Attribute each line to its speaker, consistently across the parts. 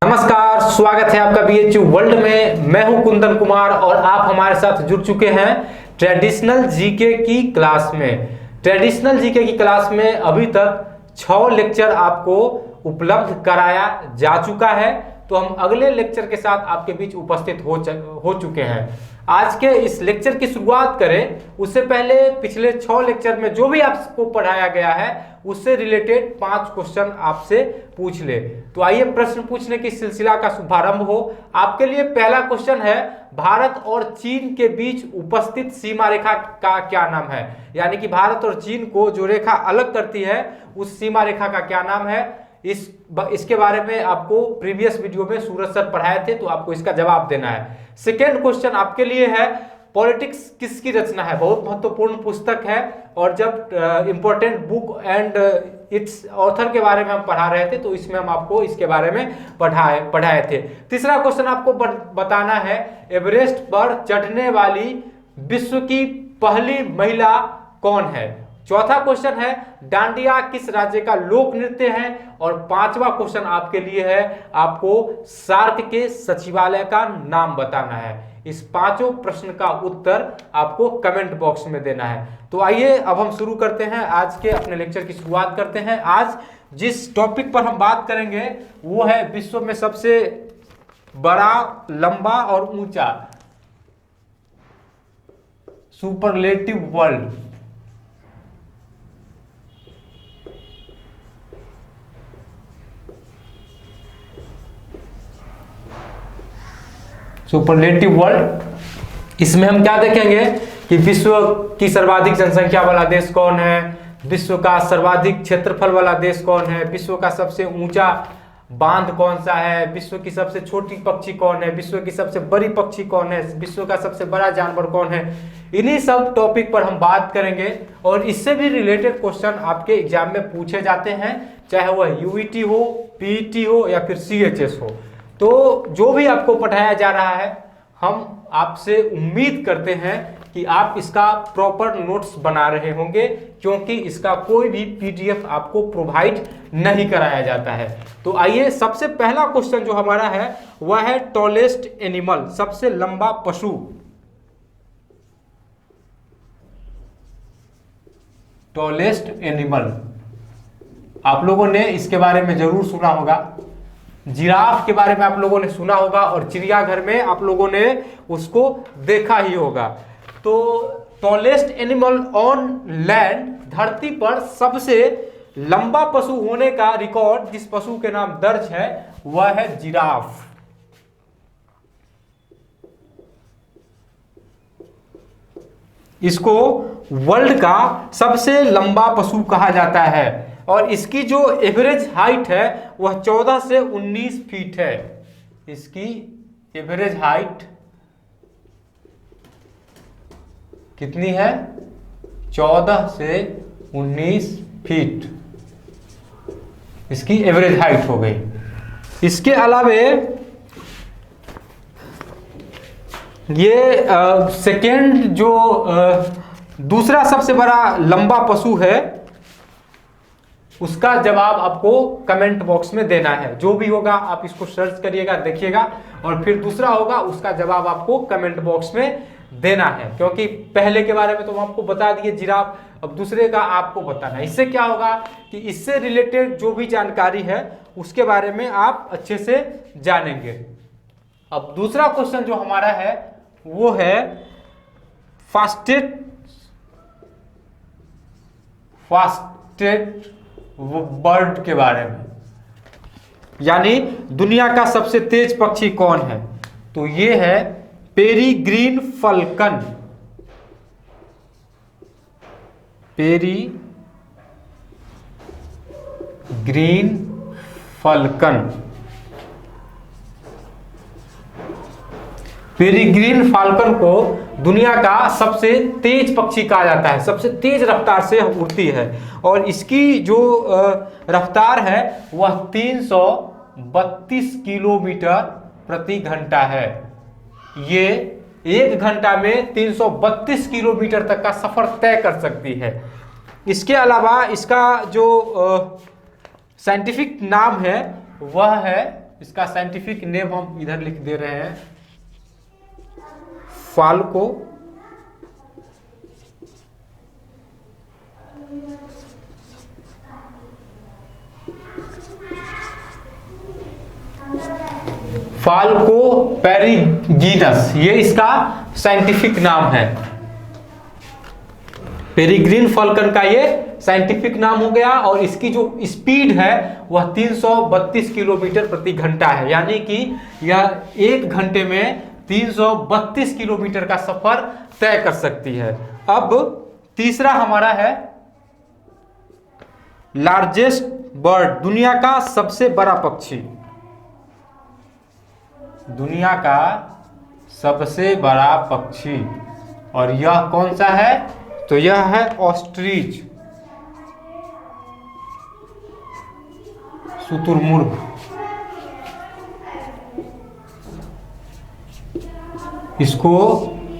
Speaker 1: नमस्कार, स्वागत है आपका बीएचयू वर्ल्ड में। मैं हूं कुंदन कुमार और आप हमारे साथ जुड़ चुके हैं ट्रेडिशनल जीके की क्लास में। ट्रेडिशनल जीके की क्लास में अभी तक 6 लेक्चर आपको उपलब्ध कराया जा चुका है, तो हम अगले लेक्चर के साथ आपके बीच उपस्थित हो चुके हैं। आज के इस लेक्चर की शुरुआत करें उससे पहले पिछले 6 लेक्चर में जो भी आपको पढ़ाया गया है उससे रिलेटेड 5 क्वेश्चन आपसे पूछ ले। तो आइए प्रश्न पूछने की सिलसिला का शुभारंभ हो। आपके लिए पहला क्वेश्चन है, भारत और चीन के बीच उपस्थित सीमा रेखा का क्या नाम है? यानी कि भारत और चीन को जो रेखा अलग करती है उस सीमा रेखा का क्या नाम है? इसके बारे में आपको प्रीवियस वीडियो में सूरज सर पढ़ाए थे, तो आपको इसका जवाब देना है। सेकेंड क्वेश्चन आपके लिए है, पॉलिटिक्स किसकी रचना है? बहुत महत्वपूर्ण पुस्तक है और जब important book and it's author के बारे में हम पढ़ा रहे थे तो इसमें हम आपको इसके बारे में पढ़ाए थे। तीसरा क्वेश्चन आपको बताना है, एवरेस्ट पर चढ़ने वाली विश्व की पहली महिला कौन है? चौथा क्वेश्चन है, डांडिया किस राज्य का लोक नृत्य है? और 5वां क्वेश्चन आपके लिए है, आपको सार्क के सचिवालय का नाम बताना है। इस 5 प्रश्न का उत्तर आपको कमेंट बॉक्स में देना है। तो आइए अब हम शुरू करते हैं, आज के अपने लेक्चर की शुरुआत करते हैं। आज जिस टॉपिक पर हम बात करेंगे वो है विश्व में सबसे बड़ा, लंबा और ऊंचा सुपरलेटिव वर्ल्ड। सुपरलेटिव वर्ल्ड, इसमें हम क्या देखेंगे कि विश्व की सर्वाधिक जनसंख्या वाला देश कौन है, विश्व का सर्वाधिक क्षेत्रफल वाला देश कौन है, विश्व का सबसे ऊंचा बांध कौन सा है, विश्व की सबसे छोटी पक्षी कौन है, विश्व की सबसे बड़ी पक्षी कौन है, विश्व का सबसे बड़ा जानवर कौन है। इन्हीं सब टॉपिक पर हम बात करेंगे और इससे भी रिलेटेड क्वेश्चन आपके एग्जाम में पूछे जाते हैं, चाहे वह यूईटी हो, पीईटी हो या फिर सीएचएस हो। तो जो भी आपको पढ़ाया जा रहा है हम आपसे उम्मीद करते हैं कि आप इसका प्रॉपर नोट्स बना रहे होंगे, क्योंकि इसका कोई भी पीडीएफ आपको प्रोवाइड नहीं कराया जाता है। तो आइए, सबसे पहला क्वेश्चन जो हमारा है वह है टॉलेस्ट एनिमल, सबसे लंबा पशु। टॉलेस्ट एनिमल, आप लोगों ने इसके बारे में जरूर सुना होगा। जिराफ के बारे में आप लोगों ने सुना होगा और चिड़ियाघर में आप लोगों ने उसको देखा ही होगा। तो टॉलेस्ट एनिमल ऑन लैंड, धरती पर सबसे लंबा पशु होने का रिकॉर्ड जिस पशु के नाम दर्ज है वह है जिराफ। इसको वर्ल्ड का सबसे लंबा पशु कहा जाता है और इसकी जो एवरेज हाइट है वह 14 से 19 फीट है। इसकी एवरेज हाइट कितनी है? 14 से 19 फीट इसकी एवरेज हाइट हो गई। इसके अलावे ये सेकेंड जो दूसरा सबसे बड़ा लंबा पशु है उसका जवाब आपको कमेंट बॉक्स में देना है। जो भी होगा आप इसको सर्च करिएगा, देखिएगा, और फिर दूसरा होगा उसका जवाब आपको कमेंट बॉक्स में देना है, क्योंकि पहले के बारे में तो हम आपको बता दिए जिराफ, अब दूसरे का आपको बताना है। इससे क्या होगा कि इससे रिलेटेड जो भी जानकारी है उसके बारे में आप अच्छे से जानेंगे। अब दूसरा क्वेश्चन जो हमारा है वो है फास्टेस्ट बर्ड के बारे में, यानी दुनिया का सबसे तेज पक्षी कौन है? तो ये है पेरीग्रीन फल्कन। पेरीग्रीन फल्कन, पेरीग्रीन फाल्कन को दुनिया का सबसे तेज पक्षी कहा जाता है, सबसे तेज रफ्तार से उड़ती है और इसकी जो रफ्तार है वह 332 किलोमीटर प्रति घंटा है। ये 1 घंटा में 332 किलोमीटर तक का सफर तय कर सकती है। इसके अलावा इसका जो साइंटिफिक नाम है वह है इसका साइंटिफिक नेम हम इधर लिख दे रहे हैं, फाल्को पेरिग्रिनस, ये इसका साइंटिफिक नाम है। पेरिग्रिन फाल्कन का ये साइंटिफिक नाम हो गया। और इसकी जो स्पीड है वह 332 किलोमीटर प्रति घंटा है, यानी कि यह 1 घंटे में 332 किलोमीटर का सफर तय कर सकती है। अब तीसरा हमारा है लार्जेस्ट बर्ड, दुनिया का सबसे बड़ा पक्षी। दुनिया का सबसे बड़ा पक्षी, और यह कौन सा है? तो यह है ऑस्ट्रिच, शुतुरमुर्ग। इसको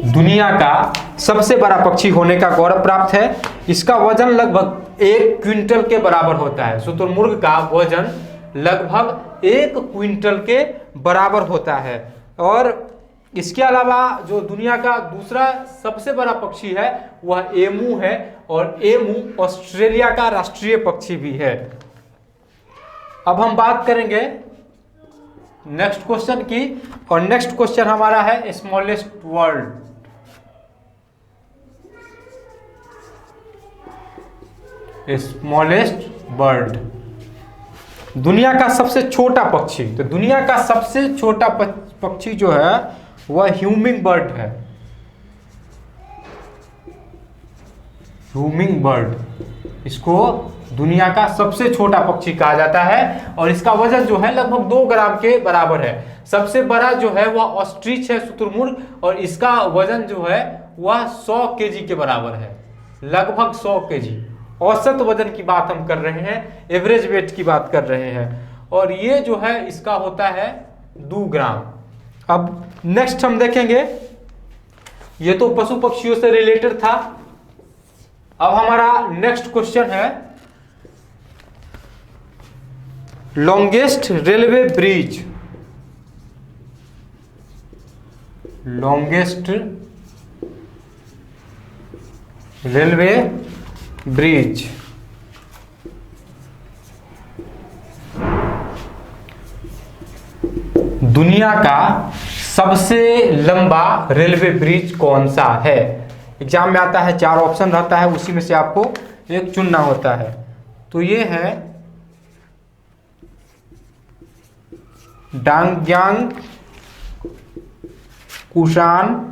Speaker 1: दुनिया का सबसे बड़ा पक्षी होने का गौरव प्राप्त है। इसका वजन लगभग 1 क्विंटल के बराबर होता है। शुतुरमुर्ग का वजन लगभग 1 क्विंटल के बराबर होता है। और इसके अलावा जो दुनिया का दूसरा सबसे बड़ा पक्षी है वह एमू है, और एमू ऑस्ट्रेलिया का राष्ट्रीय पक्षी भी है। अब हम बात करेंगे नेक्स्ट क्वेश्चन की, और नेक्स्ट क्वेश्चन हमारा है स्मॉलेस्ट वर्ल्ड। स्मॉलेस्ट बर्ड, दुनिया का सबसे छोटा पक्षी। तो दुनिया का सबसे छोटा पक्षी जो है वह ह्यूमिंग बर्ड है। ह्यूमिंग बर्ड, इसको दुनिया का सबसे छोटा पक्षी कहा जाता है, और इसका वजन जो है लगभग 2 ग्राम के बराबर है। सबसे बड़ा जो है वह ऑस्ट्रिच है, शुतुरमुर्ग, और इसका वजन जो है वह 100 केजी के बराबर है, लगभग 100 केजी। औसत वजन की बात हम कर रहे हैं, एवरेज वेट की बात कर रहे हैं, और ये जो है इसका होता है 2 ग्राम। अब नेक्स्ट हम देखेंगे, ये तो पशु पक्षियों से रिलेटेड था। अब हमारा नेक्स्ट क्वेश्चन है longest railway bridge. Longest railway bridge, दुनिया का सबसे लंबा रेलवे ब्रिज कौन सा है? एग्जाम में आता है, 4 ऑप्शन रहता है, उसी में से आपको एक चुनना होता है। तो ये है Danyang Kunshan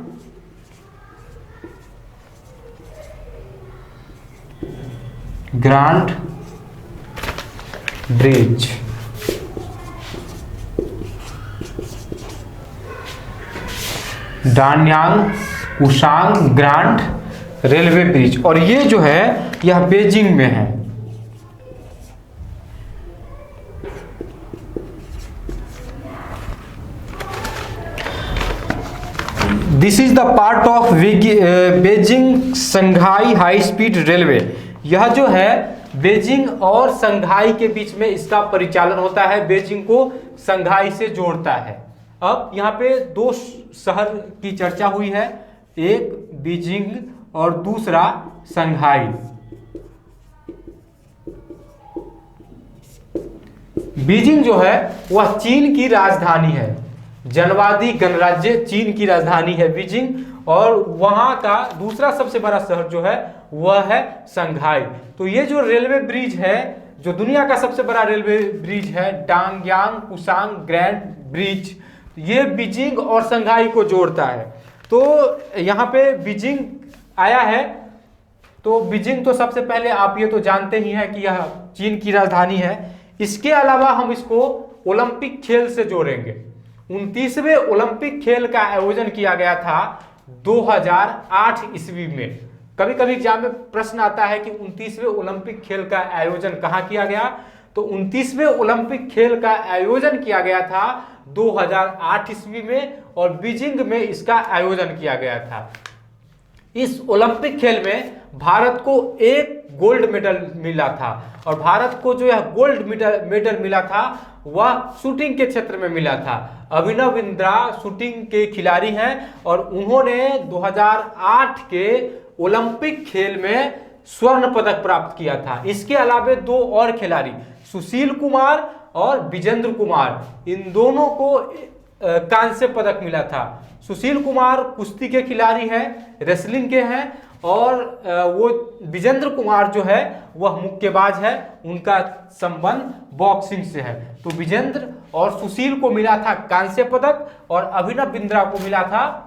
Speaker 1: grand bridge. Danyang Kunshan grand railway bridge, और ये जो है यह बीजिंग में है। This is the part of Beijing Shanghai high speed railway. यह जो है बीजिंग और संघाई के बीच में इसका परिचालन होता है, बीजिंग को संघाई से जोड़ता है। अब यहाँ पे 2 शहर की चर्चा हुई है, एक बीजिंग और दूसरा संघाई। बीजिंग जो है वह चीन की राजधानी है, जनवादी गणराज्य चीन की राजधानी है बीजिंग, और वहां का दूसरा सबसे बड़ा शहर जो है वह है संघाई। तो ये जो रेलवे ब्रिज है, जो दुनिया का सबसे बड़ा रेलवे ब्रिज है, डांगयांग कुशांग ग्रैंड ब्रिज, ये बीजिंग और संघाई को जोड़ता है। तो यहाँ पे बीजिंग आया है, तो बीजिंग तो सबसे पहले आप ये तो जानते ही हैं कि यह चीन की राजधानी है। इसके अलावा हम इसको ओलंपिक खेल से जोड़ेंगे। 29वें ओलंपिक खेल का आयोजन किया गया था 2008 ईस्वी में। कभी कभी एग्जाम में प्रश्न आता है कि 29वें ओलंपिक खेल का आयोजन कहाँ किया गया? तो 29वें ओलंपिक खेल का आयोजन किया गया था 2008 ईस्वी में, और बीजिंग में इसका आयोजन किया गया था। इस ओलंपिक खेल में भारत को 1 गोल्ड मेडल मिला था, और भारत को जो यह गोल्ड मेडल मिला था वह शूटिंग के क्षेत्र में मिला था। अभिनव बिंद्रा शूटिंग के खिलाड़ी हैं और उन्होंने 2008 के ओलंपिक खेल में स्वर्ण पदक प्राप्त किया था। इसके अलावा दो और खिलाड़ी सुशील कुमार और विजेंद्र कुमार, इन दोनों को कांस्य पदक मिला था। सुशील कुमार कुश्ती के खिलाड़ी हैं, रेसलिंग के हैं, और वो विजेंद्र कुमार जो है वह मुक्केबाज है, उनका संबंध बॉक्सिंग से है। तो विजेंद्र और सुशील को मिला था कांस्य पदक और अभिनव बिंद्रा को मिला था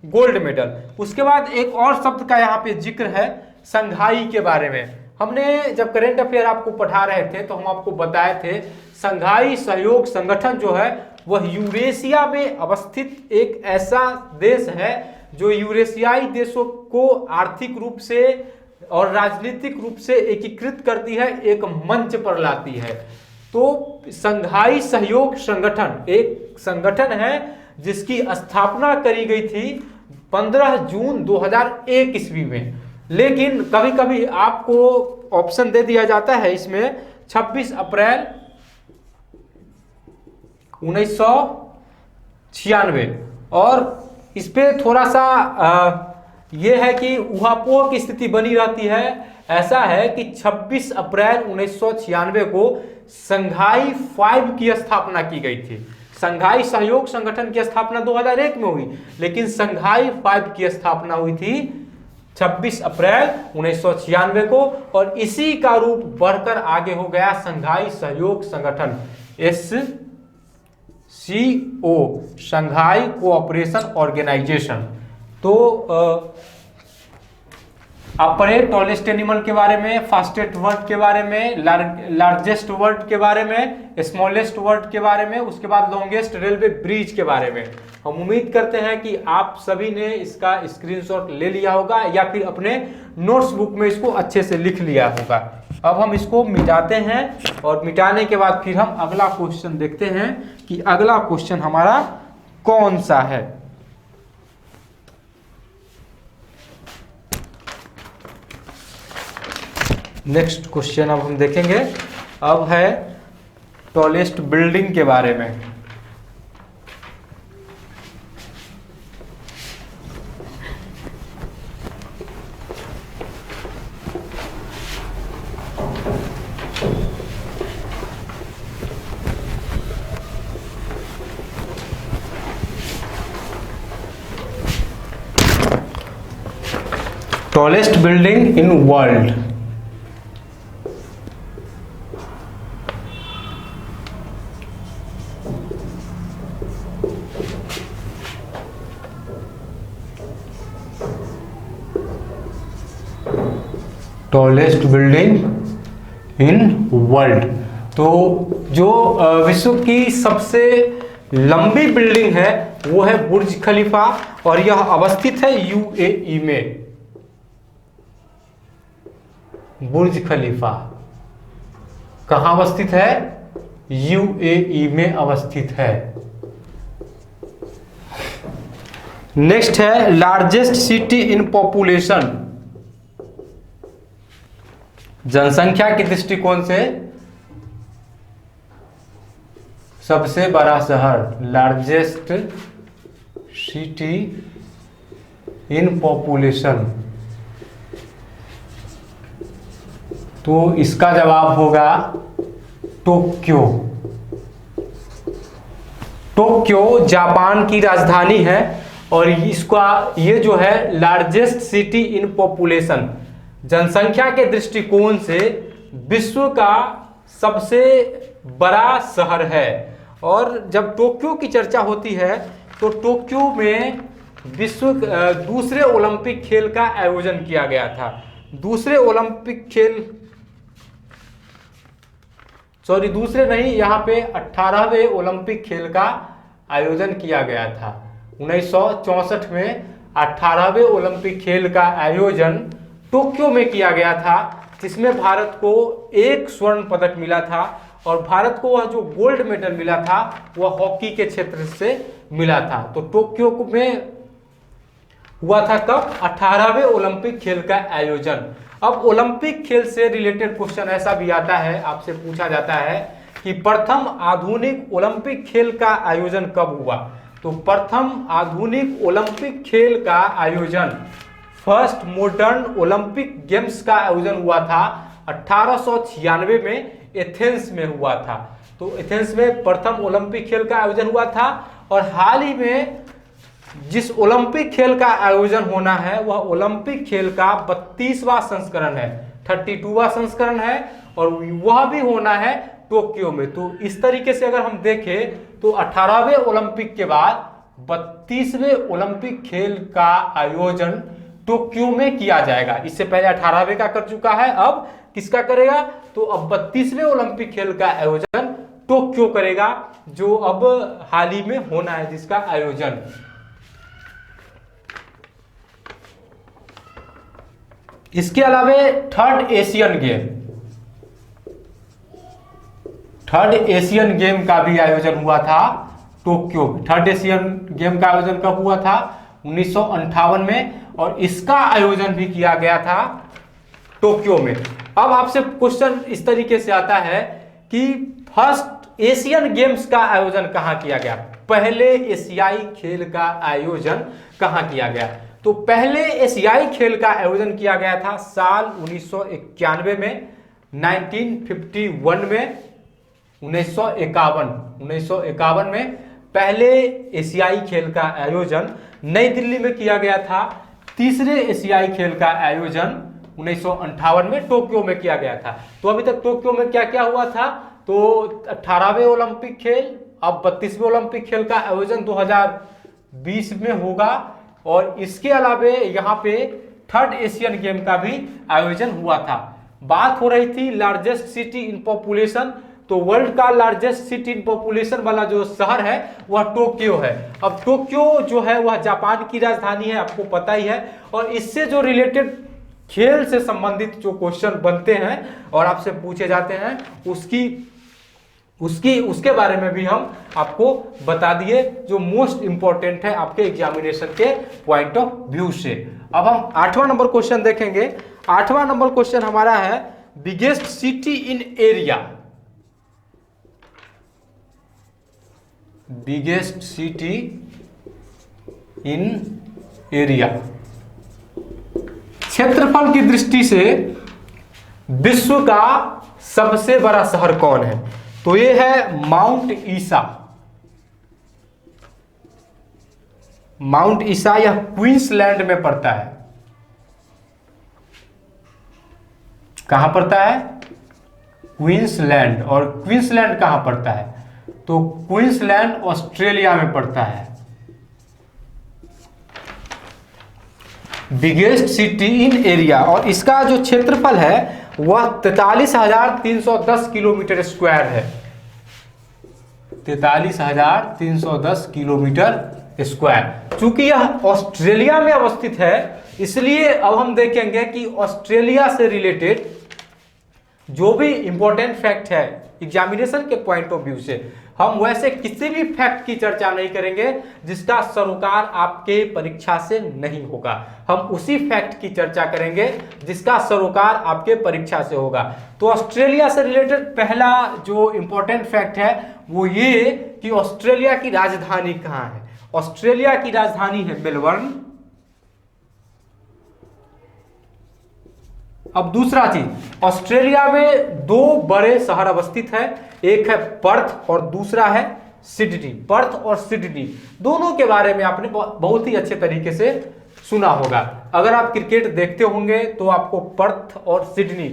Speaker 1: गोल्ड मेडल। उसके बाद एक और शब्द का यहाँ पे जिक्र है, संघाई के बारे में। हमने जब करेंट अफेयर आपको पढ़ा रहे थे तो हम आपको बताए थे संघाई सहयोग संगठन जो है वह यूरेशिया में अवस्थित एक ऐसा देश है जो यूरेशियाई देशों को आर्थिक रूप से और राजनीतिक रूप से एकीकृत करती है, एक मंच पर लाती है। तो संघाई सहयोग संगठन एक संगठन है जिसकी स्थापना करी गई थी 15 जून 2001 ईस्वी में। लेकिन कभी कभी आपको ऑप्शन दे दिया जाता है इसमें 26 अप्रैल 1996, और इस पे थोड़ा सा ये है कि ऊहापोह की स्थिति बनी रहती है। ऐसा है कि 26 अप्रैल 1996 को संघाई 5 की स्थापना की गई थी। संघाई सहयोग संगठन की स्थापना 2001 में हुई, लेकिन संघाई 5 की स्थापना हुई थी 26 अप्रैल 1996 को, और इसी का रूप बढ़कर आगे हो गया संघाई सहयोग संगठन, SCO, संघाई कोऑपरेशन ऑर्गेनाइजेशन। तो अपरे टॉलेस्ट एनिमल के बारे में, फास्टेस्ट वर्ड के बारे में, लार्जेस्ट वर्ड के बारे में, स्मॉलेस्ट वर्ड के बारे में, उसके बाद लॉन्गेस्ट रेलवे ब्रिज के बारे में। हम उम्मीद करते हैं कि आप सभी ने इसका स्क्रीनशॉट ले लिया होगा या फिर अपने नोट्स बुक में इसको अच्छे से लिख लिया होगा। अब हम इसको मिटाते हैं और मिटाने के बाद फिर हम अगला क्वेश्चन देखते हैं कि अगला क्वेश्चन हमारा कौन सा है। नेक्स्ट क्वेश्चन अब हम देखेंगे, अब है टॉलेस्ट बिल्डिंग के बारे में। Tallest building in world. Tallest building in world, तो जो विश्व की सबसे लंबी बिल्डिंग है वो है बुर्ज खलीफा, और यह अवस्थित है यूएई में। बुर्ज खलीफा कहाँ अवस्थित है? यूएई में अवस्थित है। नेक्स्ट है लार्जेस्ट सिटी इन पॉपुलेशन, जनसंख्या के दृष्टिकोण से सबसे बड़ा शहर, लार्जेस्ट सिटी इन पॉपुलेशन। तो इसका जवाब होगा टोक्यो। टोक्यो जापान की राजधानी है और इसका ये जो है लार्जेस्ट सिटी इन पॉपुलेशन, जनसंख्या के दृष्टिकोण से विश्व का सबसे बड़ा शहर है। और जब टोक्यो की चर्चा होती है तो टोक्यो में विश्व दूसरे ओलंपिक खेल का आयोजन किया गया था। दूसरे ओलंपिक खेल, सॉरी दूसरे नहीं, यहाँ पे 18वें ओलंपिक खेल का आयोजन किया गया था। 1964 में 18वें ओलंपिक खेल का आयोजन टोक्यो में किया गया था, जिसमें भारत को 1 स्वर्ण पदक मिला था। और भारत को वह जो गोल्ड मेडल मिला था वह हॉकी के क्षेत्र से मिला था। तो टोक्यो में हुआ था कब? 18वें ओलंपिक खेल का आयोजन। अब ओलंपिक खेल से रिलेटेड क्वेश्चन ऐसा भी आता है, आपसे पूछा जाता है कि प्रथम आधुनिक ओलंपिक खेल का आयोजन कब हुआ। तो प्रथम आधुनिक ओलंपिक खेल का आयोजन, फर्स्ट मॉडर्न ओलंपिक गेम्स का आयोजन हुआ था 1896 में एथेंस में हुआ था। तो एथेंस में प्रथम ओलंपिक खेल का आयोजन हुआ था। और हाल ही में जिस ओलंपिक खेल का आयोजन होना है वह ओलंपिक खेल का 32वां संस्करण है, 32वां संस्करण है, और वह भी होना है टोक्यो में। तो इस तरीके से अगर हम देखें तो 18वें ओलंपिक के बाद 32वें ओलंपिक खेल का आयोजन टोक्यो में किया जाएगा। इससे पहले 18वें का कर चुका है, अब किसका करेगा? तो अब 32वें ओलंपिक खेल का आयोजन टोक्यो करेगा, जो अब हाल ही में होना है जिसका आयोजन। इसके अलावा थर्ड एशियन गेम का भी आयोजन हुआ था टोक्यो। थर्ड एशियन गेम का आयोजन कब हुआ था? 1958 में, और इसका आयोजन भी किया गया था टोक्यो में। अब आपसे क्वेश्चन इस तरीके से आता है कि फर्स्ट एशियन गेम्स का आयोजन कहां किया गया, पहले एशियाई खेल का आयोजन कहां किया गया? तो पहले एशियाई खेल का आयोजन किया गया था साल 1991 में, 1951 में, 1951 में पहले एशियाई खेल का आयोजन नई दिल्ली में किया गया था। तीसरे एशियाई खेल का आयोजन 1958 में टोक्यो में किया गया था। तो अभी तक टोक्यो में क्या क्या हुआ था? तो 18वें ओलंपिक खेल, अब 32वें ओलंपिक खेल का आयोजन 2020 में होगा। और इसके अलावे यहाँ पे थर्ड एशियन गेम का भी आयोजन हुआ था। बात हो रही थी लार्जेस्ट सिटी इन पॉपुलेशन, तो वर्ल्ड का लार्जेस्ट सिटी इन पॉपुलेशन वाला जो शहर है वह टोक्यो है। अब टोक्यो जो है वह जापान की राजधानी है, आपको पता ही है। और इससे जो रिलेटेड खेल से संबंधित जो क्वेश्चन बनते हैं और आपसे पूछे जाते हैं उसके बारे में भी हम आपको बता दिए, जो मोस्ट इंपॉर्टेंट है आपके एग्जामिनेशन के पॉइंट ऑफ व्यू से। अब हम 8वां नंबर क्वेश्चन देखेंगे। 8वां नंबर क्वेश्चन हमारा है biggest city in area. Biggest city in area, क्षेत्रफल की दृष्टि से विश्व का सबसे बड़ा शहर कौन है? तो ये है माउंट ईसा। माउंट ईसा यह क्वींसलैंड में पड़ता है। कहां पड़ता है? क्वींसलैंड। और क्वींसलैंड कहां पड़ता है? तो क्वींसलैंड ऑस्ट्रेलिया में पड़ता है। बिगेस्ट सिटी इन एरिया, और इसका जो क्षेत्रफल है वह 43,310 किलोमीटर स्क्वायर है। 43,310 किलोमीटर स्क्वायर। चूंकि यह ऑस्ट्रेलिया में अवस्थित है, इसलिए अब हम देखेंगे कि ऑस्ट्रेलिया से रिलेटेड जो भी इंपॉर्टेंट फैक्ट है एग्जामिनेशन के पॉइंट ऑफ व्यू से, हम वैसे किसी भी फैक्ट की चर्चा नहीं करेंगे जिसका सरोकार आपके परीक्षा से नहीं होगा। हम उसी फैक्ट की चर्चा करेंगे जिसका सरोकार आपके परीक्षा से होगा। तो ऑस्ट्रेलिया से रिलेटेड पहला जो इंपॉर्टेंट फैक्ट है वो ये कि ऑस्ट्रेलिया की राजधानी कहां है? ऑस्ट्रेलिया की राजधानी है मेलबर्न। अब दूसरा चीज, ऑस्ट्रेलिया में दो बड़े शहर अवस्थित है, एक है पर्थ और दूसरा है सिडनी। पर्थ और सिडनी दोनों के बारे में आपने बहुत ही अच्छे तरीके से सुना होगा। अगर आप क्रिकेट देखते होंगे तो आपको पर्थ और सिडनी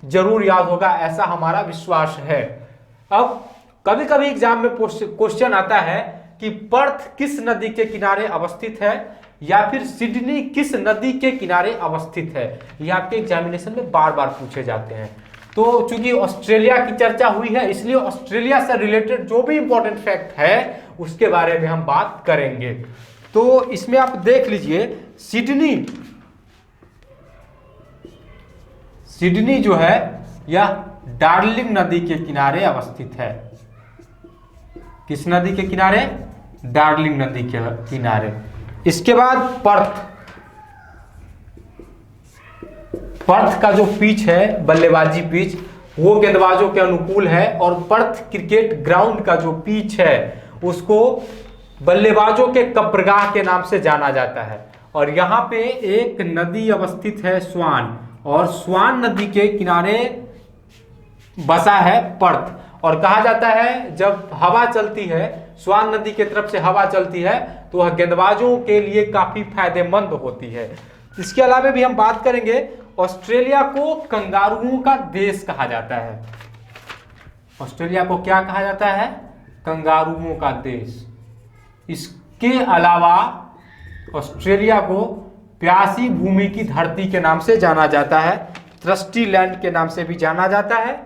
Speaker 1: जरूर याद होगा, ऐसा हमारा विश्वास है। अब कभी कभी एग्जाम में क्वेश्चन आता है कि पर्थ किस नदी के किनारे अवस्थित है या फिर सिडनी किस नदी के किनारे अवस्थित है। ये आपके एग्जामिनेशन में बार बार पूछे जाते हैं। तो चूंकि ऑस्ट्रेलिया की चर्चा हुई है, इसलिए ऑस्ट्रेलिया से रिलेटेड जो भी इंपॉर्टेंट फैक्ट है उसके बारे में हम बात करेंगे। तो इसमें आप देख लीजिए, सिडनी जो है यह डार्लिंग नदी के किनारे अवस्थित है। किस नदी के किनारे? डार्लिंग नदी के किनारे। इसके बाद पर्थ का जो पिच है, बल्लेबाजी पिच, वो गेंदबाजों के अनुकूल है, और पर्थ क्रिकेट ग्राउंड का जो पिच है उसको बल्लेबाजों के कब्रगाह के नाम से जाना जाता है। और यहाँ पे एक नदी अवस्थित है स्वान, और स्वान नदी के किनारे बसा है पर्थ। और कहा जाता है जब हवा चलती है, स्वान नदी के तरफ से हवा चलती है, तो वह गेंदबाजों के लिए काफी फायदेमंद होती है। इसके अलावा भी हम बात करेंगे, ऑस्ट्रेलिया को कंगारुओं का देश कहा जाता है। ऑस्ट्रेलिया को क्या कहा जाता है? कंगारुओं का देश। इसके अलावा ऑस्ट्रेलिया को प्यासी भूमि की धरती के नाम से जाना जाता है, थ्रस्टी लैंड के नाम से भी जाना जाता है।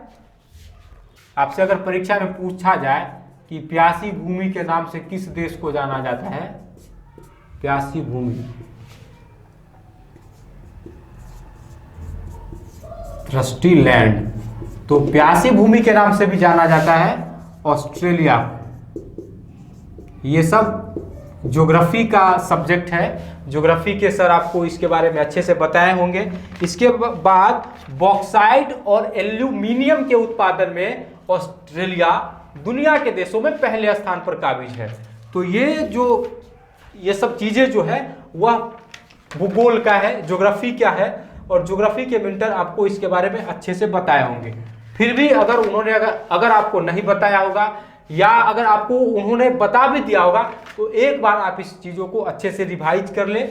Speaker 1: आपसे अगर परीक्षा में पूछा जाए कि प्यासी भूमि के नाम से किस देश को जाना जाता है, प्यासी भूमि, थ्रस्टी लैंड, तो प्यासी भूमि के नाम से भी जाना जाता है ऑस्ट्रेलिया। ये सब ज्योग्राफी का सब्जेक्ट है, ज्योग्राफी के सर आपको इसके बारे में अच्छे से बताए होंगे। इसके बाद बॉक्साइट और एल्यूमिनियम के उत्पादन में ऑस्ट्रेलिया दुनिया के देशों में पहले स्थान पर काबिज है। तो ये सब चीजें जो है वह भूगोल का है, ज्योग्राफी क्या है, और ज्योग्राफी के मेंटर आपको इसके बारे में अच्छे से बताए होंगे। फिर भी अगर आपको नहीं बताया होगा, या अगर आपको उन्होंने बता भी दिया होगा, तो एक बार आप इस चीजों को अच्छे से रिवाइज कर ले।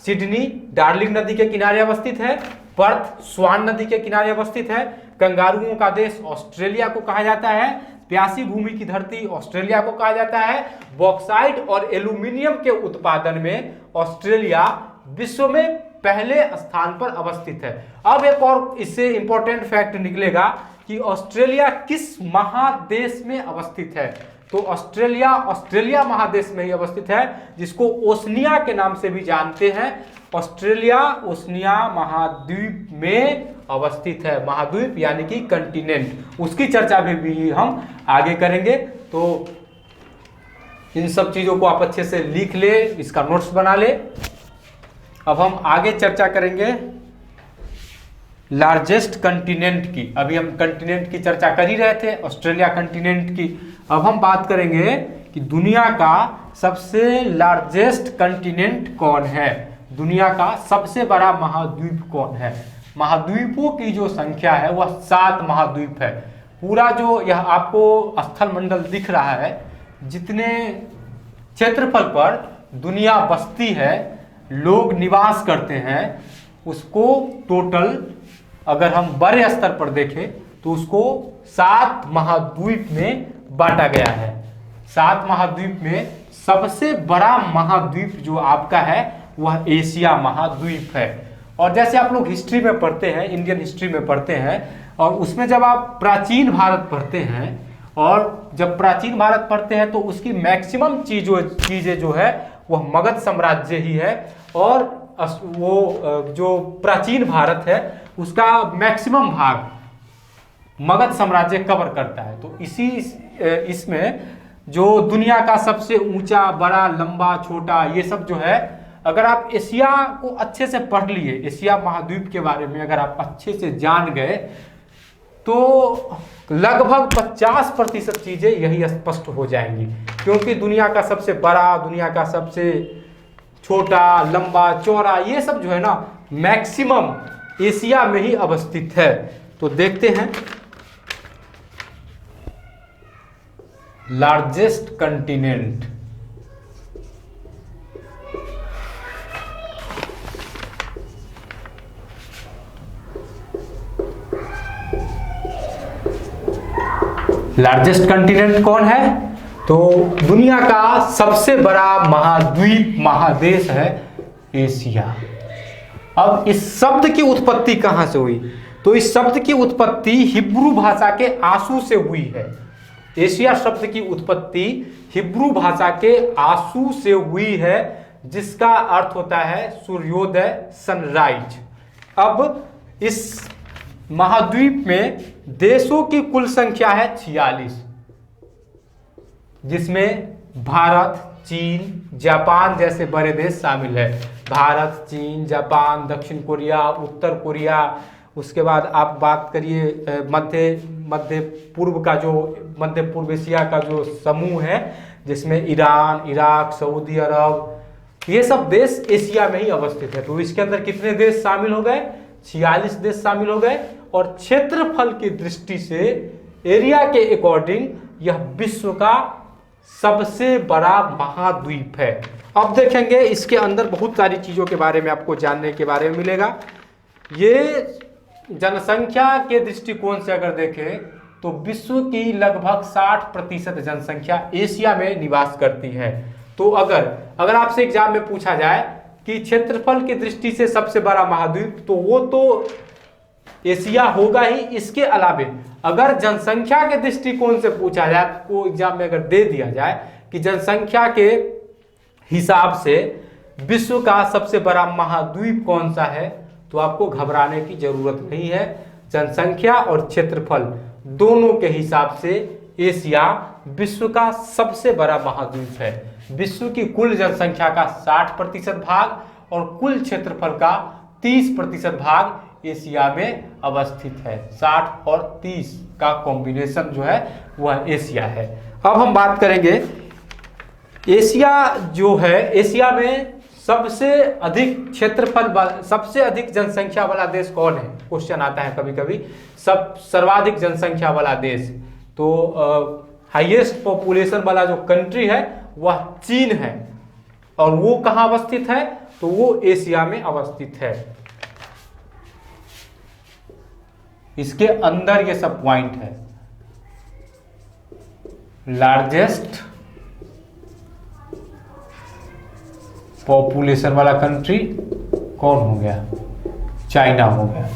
Speaker 1: सिडनी डार्लिंग नदी के किनारे अवस्थित है, पर्थ स्वान नदी के किनारे अवस्थित है, कंगारुओं का देश ऑस्ट्रेलिया को कहा जाता है, प्यासी भूमि की धरती ऑस्ट्रेलिया को कहा जाता है, बॉक्साइट और एल्यूमिनियम के उत्पादन में ऑस्ट्रेलिया विश्व में पहले स्थान पर अवस्थित है। अब एक और इससे इंपॉर्टेंट फैक्ट निकलेगा कि ऑस्ट्रेलिया किस महादेश में अवस्थित है। तो ऑस्ट्रेलिया महादेश में ही अवस्थित है, जिसको ओशनिया के नाम से भी जानते हैं। ऑस्ट्रेलिया ओशनिया महाद्वीप में अवस्थित है, महाद्वीप यानी कि कंटिनेंट। उसकी चर्चा भी हम आगे करेंगे। तो इन सब चीजों को आप अच्छे से लिख ले, इसका नोट्स बना ले। अब हम आगे चर्चा करेंगे लार्जेस्ट कंटिनेंट की। अभी हम कंटिनेंट की चर्चा कर ही रहे थे, ऑस्ट्रेलिया कंटिनेंट की। अब हम बात करेंगे कि दुनिया का सबसे लार्जेस्ट कंटिनेंट कौन है, दुनिया का सबसे बड़ा महाद्वीप कौन है। महाद्वीपों की जो संख्या है वह 7 महाद्वीप है। पूरा जो यह आपको स्थल मंडल दिख रहा है, जितने क्षेत्रफल पर दुनिया बसती है, लोग निवास करते हैं, उसको टोटल अगर हम बड़े स्तर पर देखें तो उसको 7 महाद्वीप में बांटा गया है। 7 महाद्वीप में सबसे बड़ा महाद्वीप जो आपका है वह एशिया महाद्वीप है। और जैसे आप लोग हिस्ट्री में पढ़ते हैं, इंडियन हिस्ट्री में पढ़ते हैं, और उसमें जब आप प्राचीन भारत पढ़ते हैं, और जब प्राचीन भारत पढ़ते हैं तो उसकी मैक्सिमम चीजें जो है वह मगध साम्राज्य ही है। और वो जो प्राचीन भारत है उसका मैक्सिमम भाग मगध साम्राज्य कवर करता है। तो इसमें जो दुनिया का सबसे ऊंचा, बड़ा, लंबा, छोटा, ये सब जो है, अगर आप एशिया को अच्छे से पढ़ लिए, एशिया महाद्वीप के बारे में अगर आप अच्छे से जान गए, तो लगभग 50% चीजें यही स्पष्ट हो जाएंगी। क्योंकि दुनिया का सबसे बड़ा, दुनिया का सबसे छोटा, लंबा, चौड़ा, ये सब जो है ना मैक्सिमम एशिया में ही अवस्थित है। तो देखते हैं लार्जेस्ट कंटिनेंट। लार्जेस्ट कंटिनेंट कौन है? तो दुनिया का सबसे बड़ा महाद्वीप, महादेश है एशिया। अब इस शब्द की उत्पत्ति कहां से हुई? तो इस शब्द की उत्पत्ति हिब्रू भाषा के आंसू से हुई है। एशिया शब्द की उत्पत्ति हिब्रू भाषा के आंसू से हुई है, जिसका अर्थ होता है सूर्योदय, सनराइज। अब इस महाद्वीप में देशों की कुल संख्या है 46, जिसमें भारत, चीन, जापान जैसे बड़े देश शामिल है। भारत, चीन, जापान, दक्षिण कोरिया, उत्तर कोरिया, उसके बाद आप बात करिए मध्य पूर्व का, जो मध्य पूर्व एशिया का जो समूह है, जिसमें ईरान, इराक, सऊदी अरब, ये सब देश एशिया में ही अवस्थित है। तो इसके अंदर कितने देश शामिल हो गए? 46 देश शामिल हो गए। और क्षेत्रफल की दृष्टि से, एरिया के अकॉर्डिंग, यह विश्व का सबसे बड़ा महाद्वीप है। अब देखेंगे इसके अंदर बहुत सारी चीजों के बारे में आपको जानने के बारे में मिलेगा। ये जनसंख्या के दृष्टिकोण से अगर देखें तो विश्व की लगभग 60% जनसंख्या एशिया में निवास करती है। तो अगर आपसे एग्जाम में पूछा जाए कि क्षेत्रफल की दृष्टि से सबसे बड़ा महाद्वीप, तो वो तो एशिया होगा ही। इसके अलावे अगर जनसंख्या के दृष्टिकोण से पूछा जाए, को एग्जाम में अगर दे दिया जाए कि जनसंख्या के हिसाब से विश्व का सबसे बड़ा महाद्वीप कौन सा है, तो आपको घबराने की जरूरत नहीं है। जनसंख्या और क्षेत्रफल दोनों के हिसाब से एशिया विश्व का सबसे बड़ा महाद्वीप है। विश्व की कुल जनसंख्या का 60% भाग और कुल क्षेत्रफल का 30% भाग एशिया में अवस्थित है। 60 और 30 का कॉम्बिनेशन जो है वह एशिया है। अब हम बात करेंगे एशिया जो है, एशिया में सबसे अधिक क्षेत्रफल, सबसे अधिक जनसंख्या वाला देश कौन है? क्वेश्चन आता है कभी कभी। सर्वाधिक जनसंख्या वाला देश, तो हाईएस्ट पॉपुलेशन वाला जो कंट्री है वह चीन है। और वो कहाँ अवस्थित है? तो वो एशिया में अवस्थित है। इसके अंदर ये सब पॉइंट है। लार्जेस्ट पॉपुलेशन वाला कंट्री कौन हो गया? चाइना हो गया।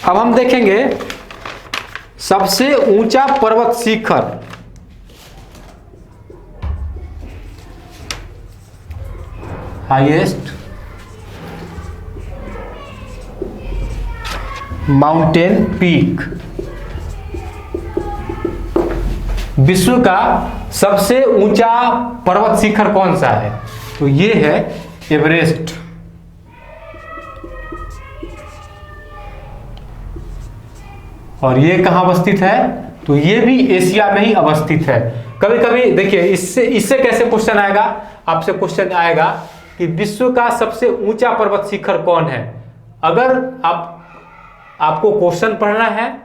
Speaker 1: अब हम देखेंगे सबसे ऊंचा पर्वत शिखर। हाईएस्ट माउंटेन पीक, विश्व का सबसे ऊंचा पर्वत शिखर कौन सा है? तो ये है एवरेस्ट। और ये कहाँ अवस्थित है? तो ये भी एशिया में ही अवस्थित है। कभी कभी देखिए इससे कैसे क्वेश्चन आएगा, आपसे क्वेश्चन आएगा कि विश्व का सबसे ऊंचा पर्वत शिखर कौन है। अगर आपको क्वेश्चन पढ़ना है,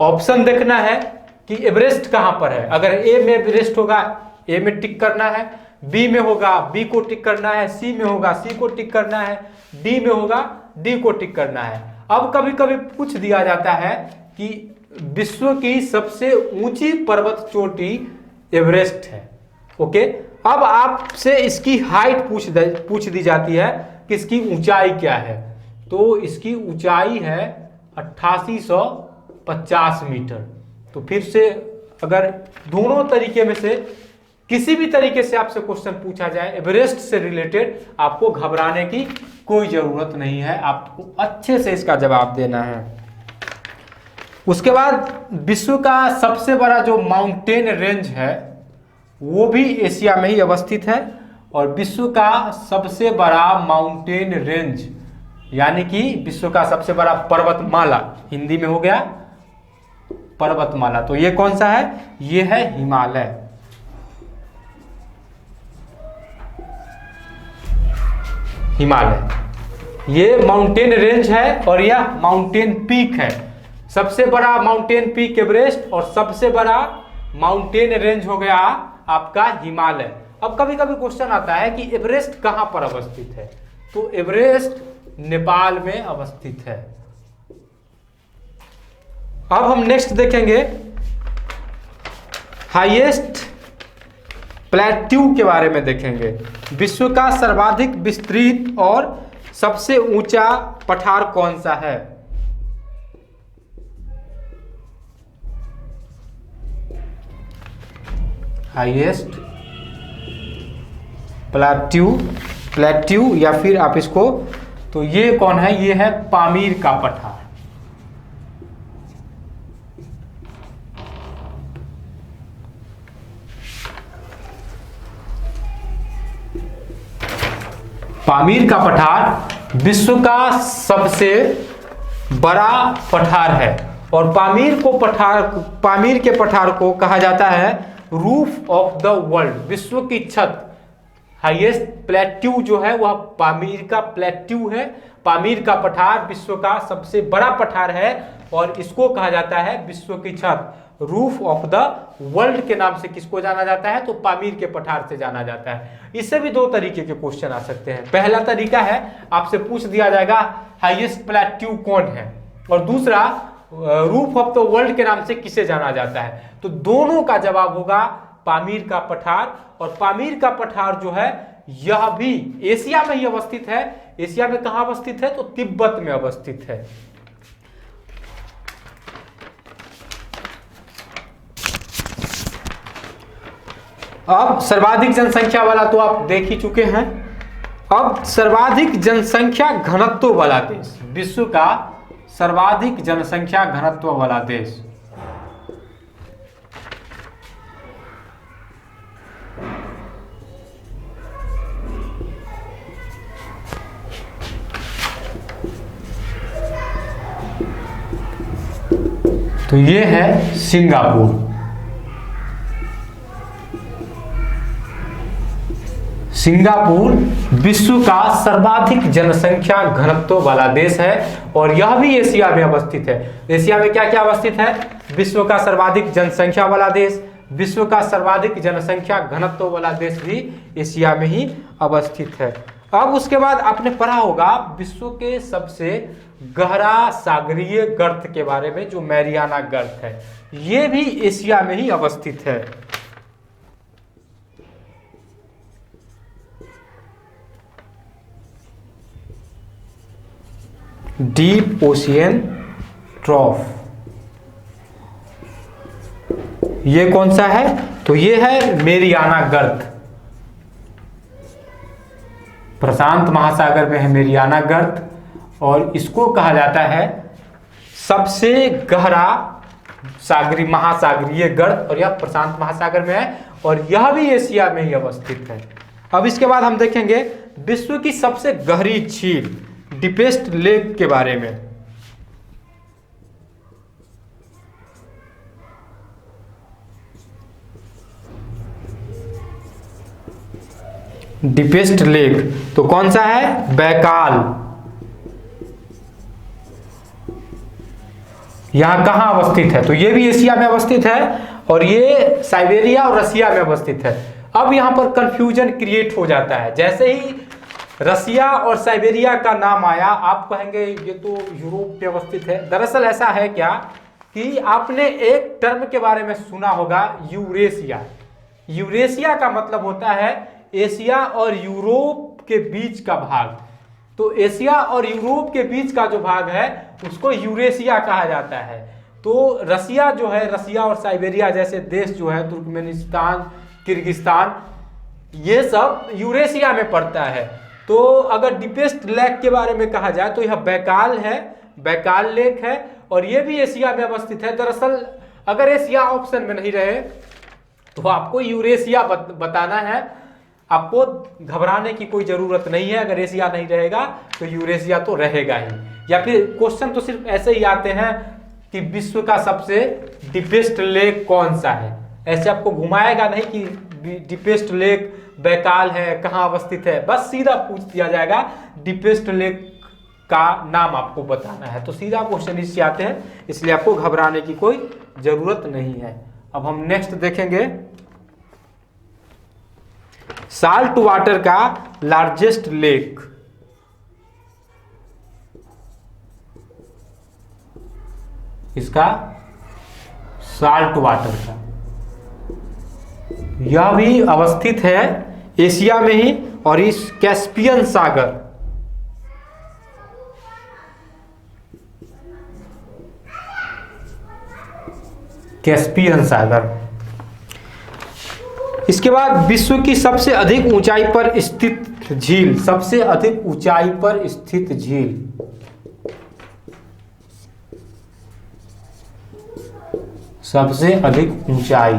Speaker 1: ऑप्शन देखना है कि एवरेस्ट कहां पर है। अगर ए में एवरेस्ट होगा, ए में टिक करना है, बी में होगा, बी को टिक करना है, सी में होगा, सी को टिक करना है, डी में होगा, डी को टिक करना है। अब कभी कभी पूछ दिया जाता है कि विश्व की सबसे ऊंची पर्वत चोटी एवरेस्ट है। ओके, अब आपसे इसकी हाइट पूछ दी जाती है कि इसकी ऊंचाई क्या है। तो इसकी ऊंचाई है 8850 मीटर। तो फिर से अगर दोनों तरीके में से किसी भी तरीके से आपसे क्वेश्चन पूछा जाए एवरेस्ट से रिलेटेड, आपको घबराने की कोई जरूरत नहीं है, आपको अच्छे से इसका जवाब देना है। उसके बाद विश्व का सबसे बड़ा जो माउंटेन रेंज है वो भी एशिया में ही अवस्थित है। और विश्व का सबसे बड़ा माउंटेन रेंज यानी कि विश्व का सबसे बड़ा पर्वतमाला, हिंदी में हो गया पर्वतमाला, तो ये कौन सा है? ये है हिमालय। हिमालय ये माउंटेन रेंज है और यह माउंटेन पीक है। सबसे बड़ा माउंटेन पीक एवरेस्ट और सबसे बड़ा माउंटेन रेंज हो गया आपका हिमालय। अब कभी कभी क्वेश्चन आता है कि एवरेस्ट कहां पर अवस्थित है? तो एवरेस्ट नेपाल में अवस्थित है। अब हम नेक्स्ट देखेंगे हाईएस्ट प्लेट्यू के बारे में देखेंगे। विश्व का सर्वाधिक विस्तृत और सबसे ऊंचा पठार कौन सा है? हाईएस्ट प्लेट्यू या फिर आप इसको, तो ये कौन है? ये है पामीर का पठार। पामीर का पठार विश्व का सबसे बड़ा पठार है और पामीर के पठार को कहा जाता है रूफ ऑफ द वर्ल्ड, विश्व की छत। हाईएस्ट प्लेट्यू जो है वह पामीर का प्लेट्यू है। पामीर का पठार विश्व का सबसे बड़ा पठार है और इसको कहा जाता है विश्व की छत, रूफ ऑफ द वर्ल्ड के नाम से किसको जाना जाता है, तो पामीर के पठार से जाना जाता है। इससे भी दो तरीके के क्वेश्चन आ सकते हैं। पहला तरीका है आपसे पूछ दिया जाएगा हाईएस्ट प्लेट्यू कौन है, और दूसरा रूफ ऑफ द वर्ल्ड के नाम से किसे जाना जाता है। तो दोनों का जवाब होगा पामीर का पठार। और पामीर का पठार जो है यह भी एशिया में ही अवस्थित है। एशिया में कहां अवस्थित है, तो तिब्बत में अवस्थित है। अब सर्वाधिक जनसंख्या वाला तो आप देख ही चुके हैं। अब सर्वाधिक जनसंख्या घनत्व वाला देश, विश्व का सर्वाधिक जनसंख्या घनत्व वाला देश। तो ये है सिंगापुर। सिंगापुर विश्व का सर्वाधिक जनसंख्या घनत्व वाला देश है और यह भी एशिया में अवस्थित है। एशिया में क्या क्या अवस्थित है, विश्व का सर्वाधिक जनसंख्या वाला देश, विश्व का सर्वाधिक जनसंख्या घनत्व वाला देश भी एशिया में ही अवस्थित है। अब उसके बाद आपने पढ़ा होगा विश्व के सबसे गहरा सागरीय गर्त के बारे में, जो मैरियाना गर्त है, ये भी एशिया में ही अवस्थित है। डीप ओशियन ट्रॉफ, ये कौन सा है, तो ये है मैरियाना गर्त। प्रशांत महासागर में है मैरियाना गर्त और इसको कहा जाता है सबसे गहरा सागरी महासागरीय गर्त, और यह प्रशांत महासागर में है और यह भी एशिया में ही अवस्थित है। अब इसके बाद हम देखेंगे विश्व की सबसे गहरी झील, डीपेस्ट लेक के बारे में। डीपेस्ट लेक तो कौन सा है, बैकाल। यहां कहां अवस्थित है, तो ये भी एशिया में अवस्थित है और ये साइबेरिया और रसिया में अवस्थित है। अब यहां पर कंफ्यूजन क्रिएट हो जाता है, जैसे ही रसिया और साइबेरिया का नाम आया आप कहेंगे ये तो यूरोप में अवस्थित है। दरअसल ऐसा है क्या कि आपने एक टर्म के बारे में सुना होगा, यूरेशिया। यूरेशिया का मतलब होता है एशिया और यूरोप के बीच का भाग। तो एशिया और यूरोप के बीच का जो भाग है उसको यूरेशिया कहा जाता है। तो रसिया जो है, रसिया और साइबेरिया जैसे देश जो है, तुर्कमेनिस्तान, किर्गिस्तान, ये सब यूरेशिया में पड़ता है। तो अगर डीपेस्ट लेक के बारे में कहा जाए तो यह बैकाल है, बैकाल लेक है और ये भी एशिया में अवस्थित है। दरअसल अगर एशिया ऑप्शन में नहीं रहे तो आपको यूरेशिया बताना है। आपको घबराने की कोई जरूरत नहीं है, अगर एशिया नहीं रहेगा तो यूरेशिया तो रहेगा ही। या फिर क्वेश्चन तो सिर्फ ऐसे ही आते हैं कि विश्व का सबसे डीपेस्ट लेक कौन सा है, ऐसे आपको घुमाएगा नहीं कि डीपेस्ट लेक बैकाल है, कहाँ अवस्थित है, बस सीधा पूछ दिया जाएगा डीपेस्ट लेक का नाम आपको बताना है। तो सीधा क्वेश्चन इससे आते हैं, इसलिए आपको घबराने की कोई जरूरत नहीं है। अब हम नेक्स्ट देखेंगे साल्ट वाटर का लार्जेस्ट लेक। इसका साल्ट वाटर का, यह भी अवस्थित है एशिया में ही और इस कैस्पियन सागर, कैस्पियन सागर। इसके बाद विश्व की सबसे अधिक ऊंचाई पर स्थित झील, सबसे अधिक ऊंचाई पर स्थित झील, सबसे अधिक ऊंचाई,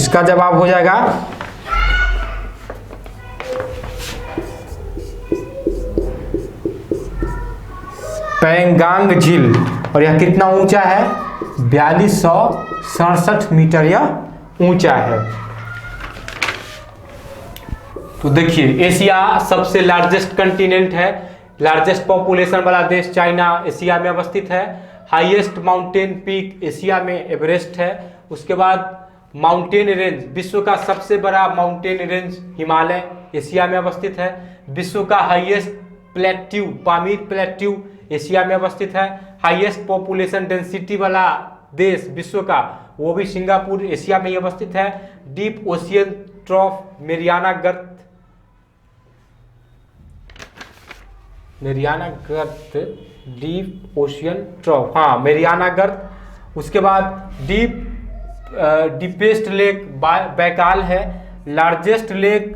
Speaker 1: इसका जवाब हो जाएगा पैंगांग झील। और यह कितना ऊंचा है? 4267 मीटर यह ऊंचा है। तो देखिए, एशिया सबसे लार्जेस्ट कंटिनेंट है। लार्जेस्ट पॉपुलेशन वाला देश चाइना एशिया में अवस्थित है। हाईएस्ट माउंटेन पीक एशिया में एवरेस्ट है। उसके बाद माउंटेन रेंज, विश्व का सबसे बड़ा माउंटेन रेंज हिमालय एशिया में अवस्थित है। विश्व का highest plateau Pamir plateau Asia में अवस्थित है। हाईएस्ट पॉपुलेशन डेंसिटी वाला देश विश्व का, वो भी सिंगापुर एशिया में ही अवस्थित है। डीप ओशियन ट्रॉफ मेरियाना गर्त डीप ओशियन ट्रॉफ, हाँ मेरियाना गर्त। उसके बाद डीपेस्ट लेक बैकाल है। लार्जेस्ट लेक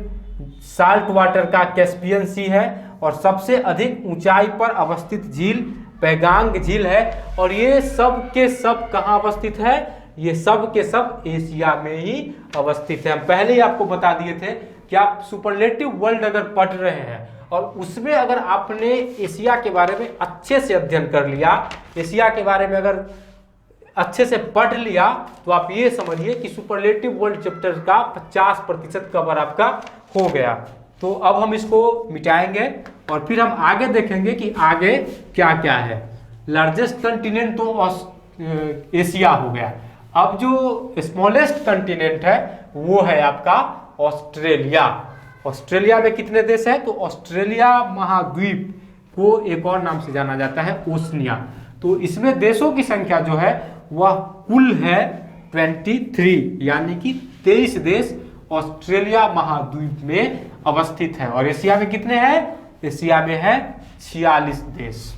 Speaker 1: साल्ट वाटर का कैस्पियन सी है। और सबसे अधिक ऊंचाई पर अवस्थित झील पैंगांग झील है। और ये सब के सब कहाँ अवस्थित है? ये सब के सब एशिया में ही अवस्थित है। हम पहले ही आपको बता दिए थे कि आप सुपरलेटिव वर्ल्ड अगर पढ़ रहे हैं और उसमें अगर आपने एशिया के बारे में अच्छे से अध्ययन कर लिया, एशिया के बारे में अगर अच्छे से पढ़ लिया, तो आप ये समझिए कि सुपरलेटिव वर्ल्ड चैप्टर का 50% कवर आपका हो गया। तो अब हम इसको मिटाएंगे और फिर हम आगे देखेंगे कि आगे क्या क्या है। लार्जेस्ट कंटिनेंट तो एशिया हो गया। अब जो स्मॉलेस्ट कंटिनेंट है वो है आपका ऑस्ट्रेलिया। ऑस्ट्रेलिया में कितने देश हैं? तो ऑस्ट्रेलिया महाद्वीप को एक और नाम से जाना जाता है ओशनिया। तो इसमें देशों की संख्या जो है वह कुल है 23, यानी कि 23 देश ऑस्ट्रेलिया महाद्वीप में अवस्थित है। और एशिया में कितने हैं? एशिया में है 46 देश।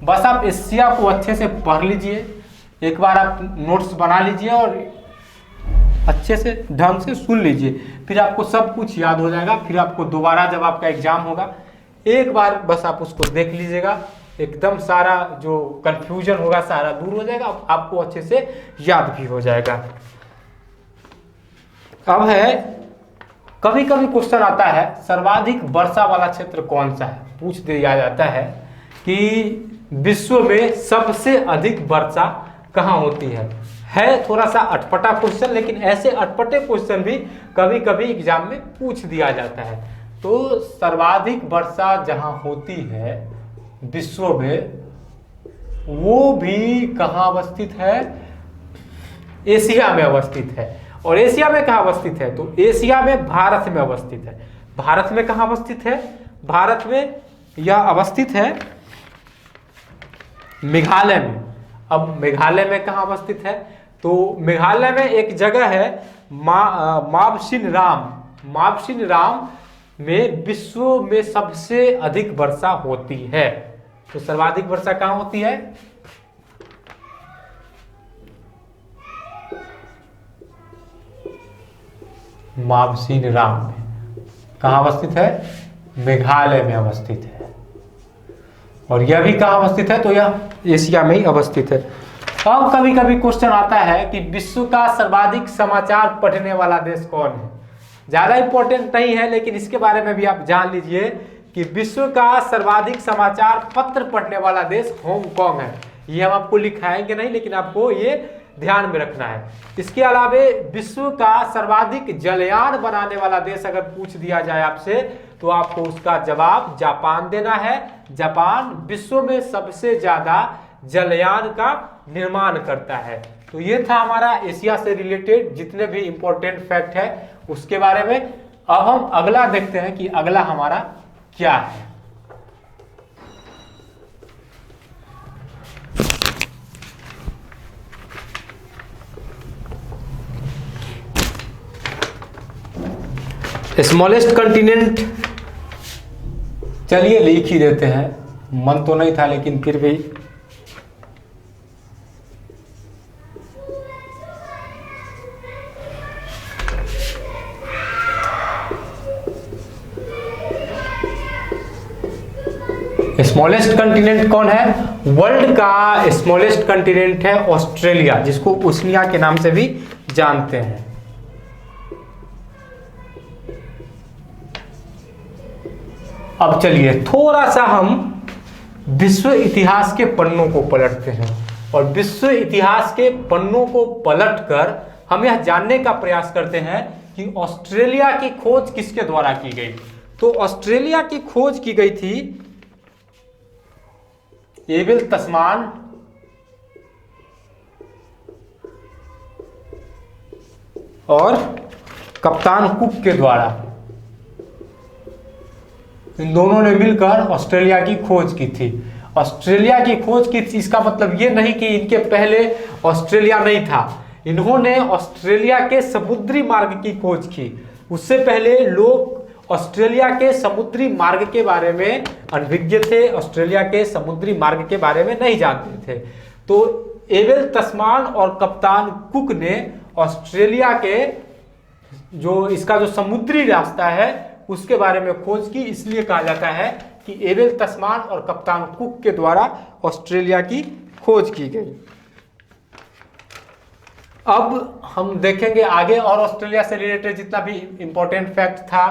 Speaker 1: बस आप एशिया को अच्छे से पढ़ लीजिए, एक बार आप नोट्स बना लीजिए और अच्छे से ढंग से सुन लीजिए, फिर आपको सब कुछ याद हो जाएगा। फिर आपको दोबारा जब आपका एग्जाम होगा, एक बार बस आप उसको देख लीजिएगा, एकदम सारा जो कंफ्यूजन होगा सारा दूर हो जाएगा, आपको अच्छे से याद भी हो जाएगा। अब है, कभी कभी क्वेश्चन आता है सर्वाधिक वर्षा वाला क्षेत्र कौन सा है? पूछ दिया जाता है कि विश्व में सबसे अधिक वर्षा कहाँ होती है थोड़ा सा अटपटा क्वेश्चन, लेकिन ऐसे अटपटे क्वेश्चन भी कभी कभी एग्जाम में पूछ दिया जाता है। तो सर्वाधिक वर्षा जहां होती है विश्व में, वो भी कहां अवस्थित है? एशिया में अवस्थित है। और एशिया में कहां अवस्थित है? तो एशिया में भारत में अवस्थित है। भारत में कहां अवस्थित है? भारत में यह अवस्थित है मेघालय में। अब मेघालय में कहां अवस्थित है? तो मेघालय में एक जगह है मावसिन राम में विश्व में सबसे अधिक वर्षा होती है। तो सर्वाधिक वर्षा कहां होती है? मावसिन राम में। कहां अवस्थित है? मेघालय में अवस्थित है। और यह भी कहां अवस्थित है? तो यह एशिया में ही अवस्थित है। अब कभी कभी क्वेश्चन आता है कि विश्व का सर्वाधिक समाचार पढ़ने वाला देश कौन है? ज्यादा इंपॉर्टेंट नहीं है, लेकिन इसके बारे में भी आप जान लीजिए कि विश्व का सर्वाधिक समाचार पत्र पढ़ने वाला देश हांगकांग है। ये हम आपको लिखाएंगे नहीं, लेकिन आपको ये ध्यान में रखना है। इसके अलावा विश्व का सर्वाधिक जलयान बनाने वाला देश अगर पूछ दिया जाए आपसे, तो आपको उसका जवाब जापान देना है। जापान विश्व में सबसे ज्यादा जलयान का निर्माण करता है। तो ये था हमारा एशिया से रिलेटेड जितने भी इंपॉर्टेंट फैक्ट है उसके बारे में। अब हम अगला देखते हैं कि अगला हमारा क्या है। स्मॉलेस्ट कंटिनेंट, चलिए लिख ही देते हैं, मन तो नहीं था लेकिन फिर भी। स्मॉलेस्ट कंटिनेंट कौन है? वर्ल्ड का स्मॉलेस्ट कंटिनेंट है ऑस्ट्रेलिया, जिसको ओशनिया के नाम से भी जानते हैं। अब चलिए थोड़ा सा हम विश्व इतिहास के पन्नों को पलटते हैं और विश्व इतिहास के पन्नों को पलटकर हम यह जानने का प्रयास करते हैं कि ऑस्ट्रेलिया की खोज किसके द्वारा की गई। तो ऑस्ट्रेलिया की खोज की गई थी एबेल तस्मान और कप्तान कुक के द्वारा। इन दोनों ने मिलकर ऑस्ट्रेलिया की खोज की थी। ऑस्ट्रेलिया की खोज की थी इसका मतलब ये नहीं कि इनके पहले ऑस्ट्रेलिया नहीं था। इन्होंने ऑस्ट्रेलिया के समुद्री मार्ग की खोज की। उससे पहले लोग ऑस्ट्रेलिया के समुद्री मार्ग के बारे में अनभिज्ञ थे, ऑस्ट्रेलिया के समुद्री मार्ग के बारे में नहीं जानते थे। तो एबेल तस्मान और कप्तान कुक ने ऑस्ट्रेलिया के इसका जो समुद्री रास्ता है उसके बारे में खोज की। इसलिए कहा जाता है कि एबेल तस्मान और कप्तान कुक के द्वारा ऑस्ट्रेलिया की खोज की गई। अब हम देखेंगे आगे और ऑस्ट्रेलिया से रिलेटेड जितना भी इंपॉर्टेंट फैक्ट था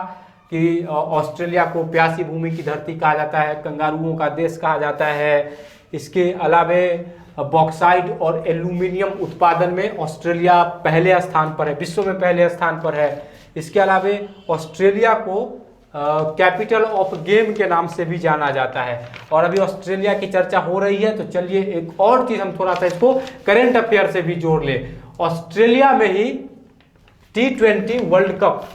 Speaker 1: कि ऑस्ट्रेलिया को प्यासी भूमि की धरती कहा जाता है, कंगारुओं का देश कहा जाता है। इसके अलावे बॉक्साइट और एल्यूमिनियम उत्पादन में ऑस्ट्रेलिया पहले स्थान पर है, विश्व में पहले स्थान पर है। इसके अलावे ऑस्ट्रेलिया को कैपिटल ऑफ गेम के नाम से भी जाना जाता है। और अभी ऑस्ट्रेलिया की चर्चा हो रही है तो चलिए एक और चीज हम थोड़ा सा इसको करंट अफेयर से भी जोड़ ले। ऑस्ट्रेलिया में ही T20 world cup,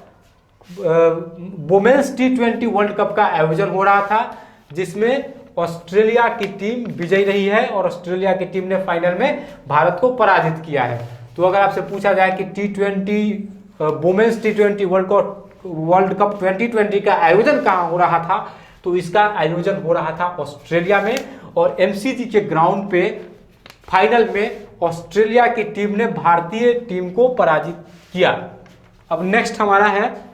Speaker 1: women's T20 world cup का आयोजन हो रहा था, जिसमें ऑस्ट्रेलिया की टीम विजयी रही है और ऑस्ट्रेलिया की टीम ने फाइनल में भारत को पराजित किया है। तो अगर आपसे पूछा जाए कि वुमेन्स T20 वर्ल्ड कप 2020 का आयोजन कहाँ हो रहा था, तो इसका आयोजन हो रहा था ऑस्ट्रेलिया में। और MCG के ग्राउंड पे फाइनल में ऑस्ट्रेलिया की टीम ने भारतीय टीम को पराजित किया। अब नेक्स्ट हमारा है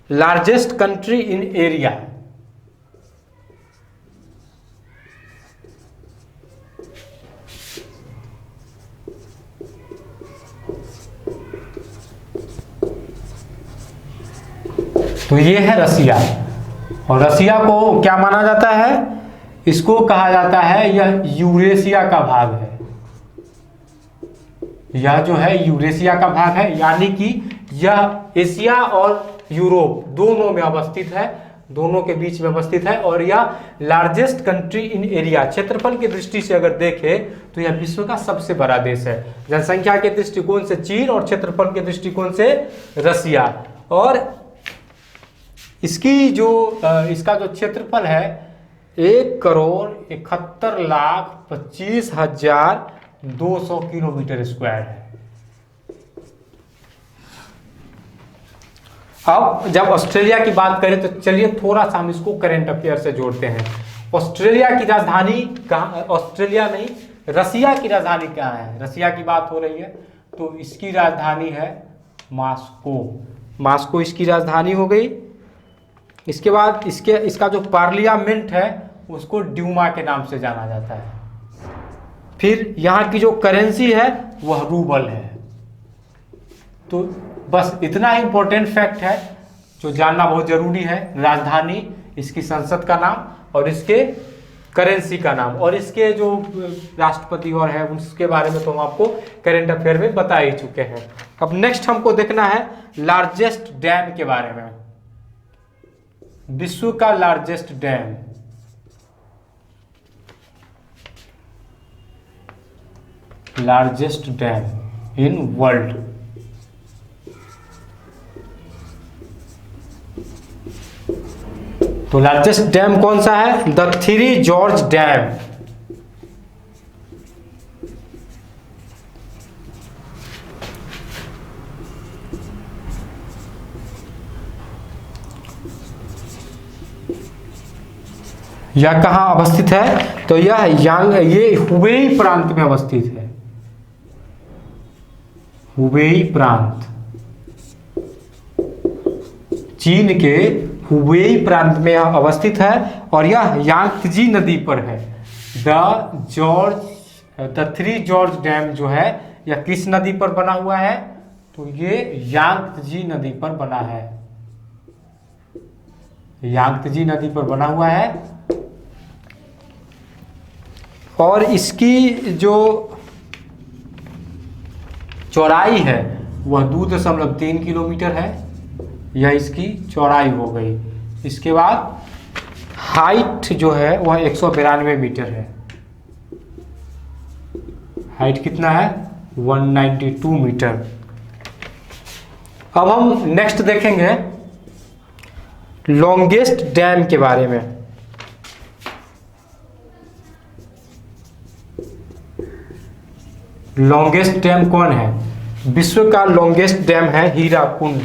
Speaker 1: लार्जेस्ट कंट्री इन एरिया। तो ये है रसिया। और रसिया को क्या माना जाता है? इसको कहा जाता है यह यूरेशिया का भाग है। यह जो है यूरेशिया का भाग है, यानी कि यह एशिया और यूरोप दोनों में अवस्थित है, दोनों के बीच में अवस्थित है। और यह लार्जेस्ट कंट्री इन एरिया, क्षेत्रफल की दृष्टि से अगर देखें तो यह विश्व का सबसे बड़ा देश है। जनसंख्या के दृष्टिकोण से चीन और क्षेत्रफल के दृष्टिकोण से रसिया। और इसका जो क्षेत्रफल है 1,71,25,200 किलोमीटर स्क्वायर है। अब जब ऑस्ट्रेलिया की बात करें तो चलिए थोड़ा सा हम इसको करंट अफेयर से जोड़ते हैं। ऑस्ट्रेलिया की राजधानी कहाँ? ऑस्ट्रेलिया नहीं, रसिया की राजधानी कहाँ है? रसिया की बात हो रही है तो इसकी राजधानी है मॉस्को। मॉस्को इसकी राजधानी हो गई। इसके बाद इसका जो पार्लियामेंट है उसको ड्यूमा के नाम से जाना जाता है। फिर यहाँ की जो करेंसी है वह रूबल है। तो बस इतना ही इंपॉर्टेंट फैक्ट है जो जानना बहुत जरूरी है। राजधानी, इसकी संसद का नाम और इसके करेंसी का नाम और इसके जो राष्ट्रपति और है उसके बारे में तो हम आपको करंट अफेयर में बता ही चुके हैं। अब नेक्स्ट हमको देखना है लार्जेस्ट डैम के बारे में। विश्व का largest dam, largest dam in world. तो लार्जेस्ट डैम कौन सा है? The three George dam. यह कहाँ अवस्थित है? तो ये हुबेई प्रांत में अवस्थित है। हुबेई प्रांत, चीन के हुबेई प्रांत में यह अवस्थित है और यह यांगत्जी नदी पर है। The the three George dam जो है यह किस नदी पर बना हुआ है? तो ये यांगत्जी नदी पर बना है, यांगत्जी नदी पर बना हुआ है। और इसकी जो चौड़ाई है वह 2.3 किलोमीटर है, यह इसकी चौड़ाई हो गई। इसके बाद हाइट जो है वह 192 मीटर है, हाइट कितना है? 192 मीटर। अब हम नेक्स्ट देखेंगे लॉन्गेस्ट डैम के बारे में। लॉन्गेस्ट डैम कौन है? विश्व का लॉन्गेस्ट डैम है हीराकुंड।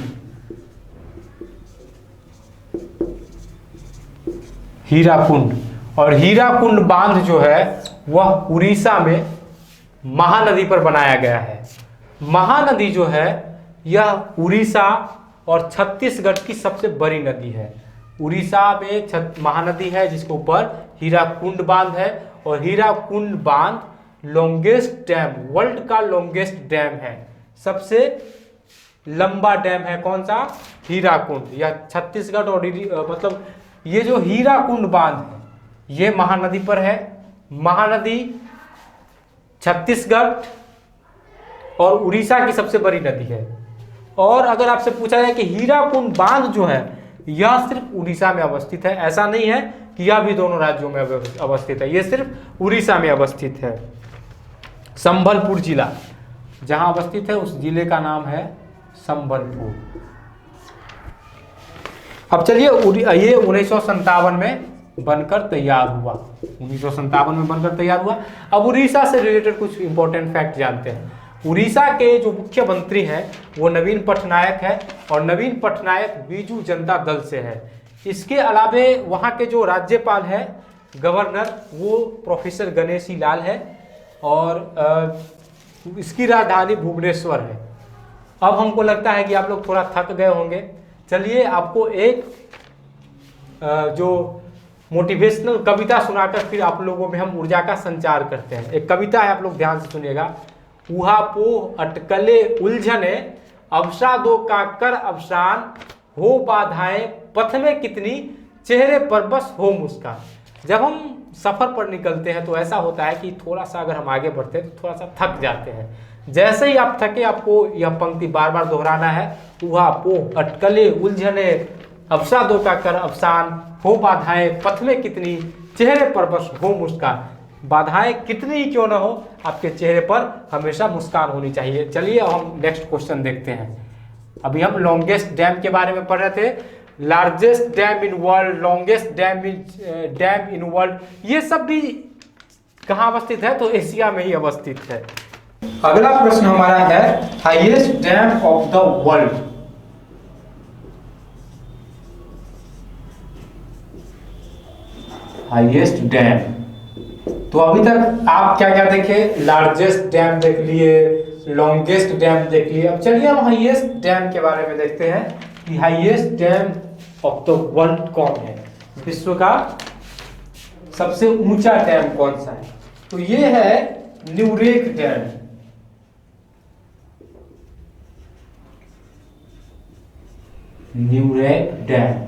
Speaker 1: हीराकुंड, और हीराकुंड बांध जो है वह उड़ीसा में महानदी पर बनाया गया है। महानदी जो है यह उड़ीसा और छत्तीसगढ़ की सबसे बड़ी नदी है। उड़ीसा में महानदी है जिसके ऊपर हीराकुंड बांध है, और हीराकुंड बांध लॉन्गेस्ट डैम, वर्ल्ड का लॉन्गेस्ट डैम है, सबसे लंबा डैम है। कौन सा? हीराकुंड। यह छत्तीसगढ़ और मतलब ये जो हीराकुंड बांध है ये महानदी पर है। महानदी छत्तीसगढ़ और उड़ीसा की सबसे बड़ी नदी है। और अगर आपसे पूछा जाए कि हीराकुंड बांध जो है यह सिर्फ उड़ीसा में अवस्थित है, ऐसा नहीं है कि यह भी दोनों राज्यों में अवस्थित है, यह सिर्फ उड़ीसा में अवस्थित है। संबलपुर जिला जहां अवस्थित है उस जिले का नाम है संबलपुर। अब चलिए ये 1957 में बनकर तैयार हुआ, 1957 में बनकर तैयार हुआ। अब उड़ीसा से रिलेटेड कुछ इंपॉर्टेंट फैक्ट जानते हैं। उड़ीसा के जो मुख्यमंत्री हैं वो नवीन पटनायक है, और नवीन पटनायक बीजू जनता दल से है। इसके अलावे वहाँ के जो राज्यपाल हैं, गवर्नर, वो प्रोफेसर गणेशी लाल है, और इसकी राजधानी भुवनेश्वर है। अब हमको लगता है कि आप लोग थोड़ा थक गए होंगे। चलिए आपको एक जो मोटिवेशनल कविता सुनाकर फिर आप लोगों में हम ऊर्जा का संचार करते हैं। एक कविता है, आप लोग ध्यान से सुनिएगा। ऊहापोह अटकले उलझने, अवसा दो का कर अवसान, हो बाधाएं पथ में कितनी, चेहरे पर बस हो मुस्कान। जब हम सफर पर निकलते हैं तो ऐसा होता है कि थोड़ा सा अगर हम आगे बढ़ते हैं तो थोड़ा सा थक जाते हैं। जैसे ही आप थके आपको यह पंक्ति बार बार दोहराना है। ऊहापोह अटकले उलझने, अवसा दो का कर अवसान, हो बाधाएं पथ में कितनी, चेहरे पर बस हो मुस्कान। बाधाएं कितनी ही क्यों ना हो, आपके चेहरे पर हमेशा मुस्कान होनी चाहिए। चलिए अब हम नेक्स्ट क्वेश्चन देखते हैं। अभी हम लॉन्गेस्ट डैम के बारे में पढ़ रहे थे। Largest dam in world, longest dam in world, ये सब भी कहाँ अवस्थित है? तो एशिया में ही अवस्थित है। अगला प्रश्न हमारा है highest dam of the world. Highest dam, तो अभी तक आप क्या क्या देखे? लार्जेस्ट डैम देख लिए, लॉन्गेस्ट डैम देख लिए। अब चलिए हम हाईएस्ट डैम के बारे में देखते हैं कि highest dam of the world कौन है, विश्व का सबसे ऊंचा डैम कौन सा है? तो ये है न्यूरेक डैम। न्यूरेक डैम,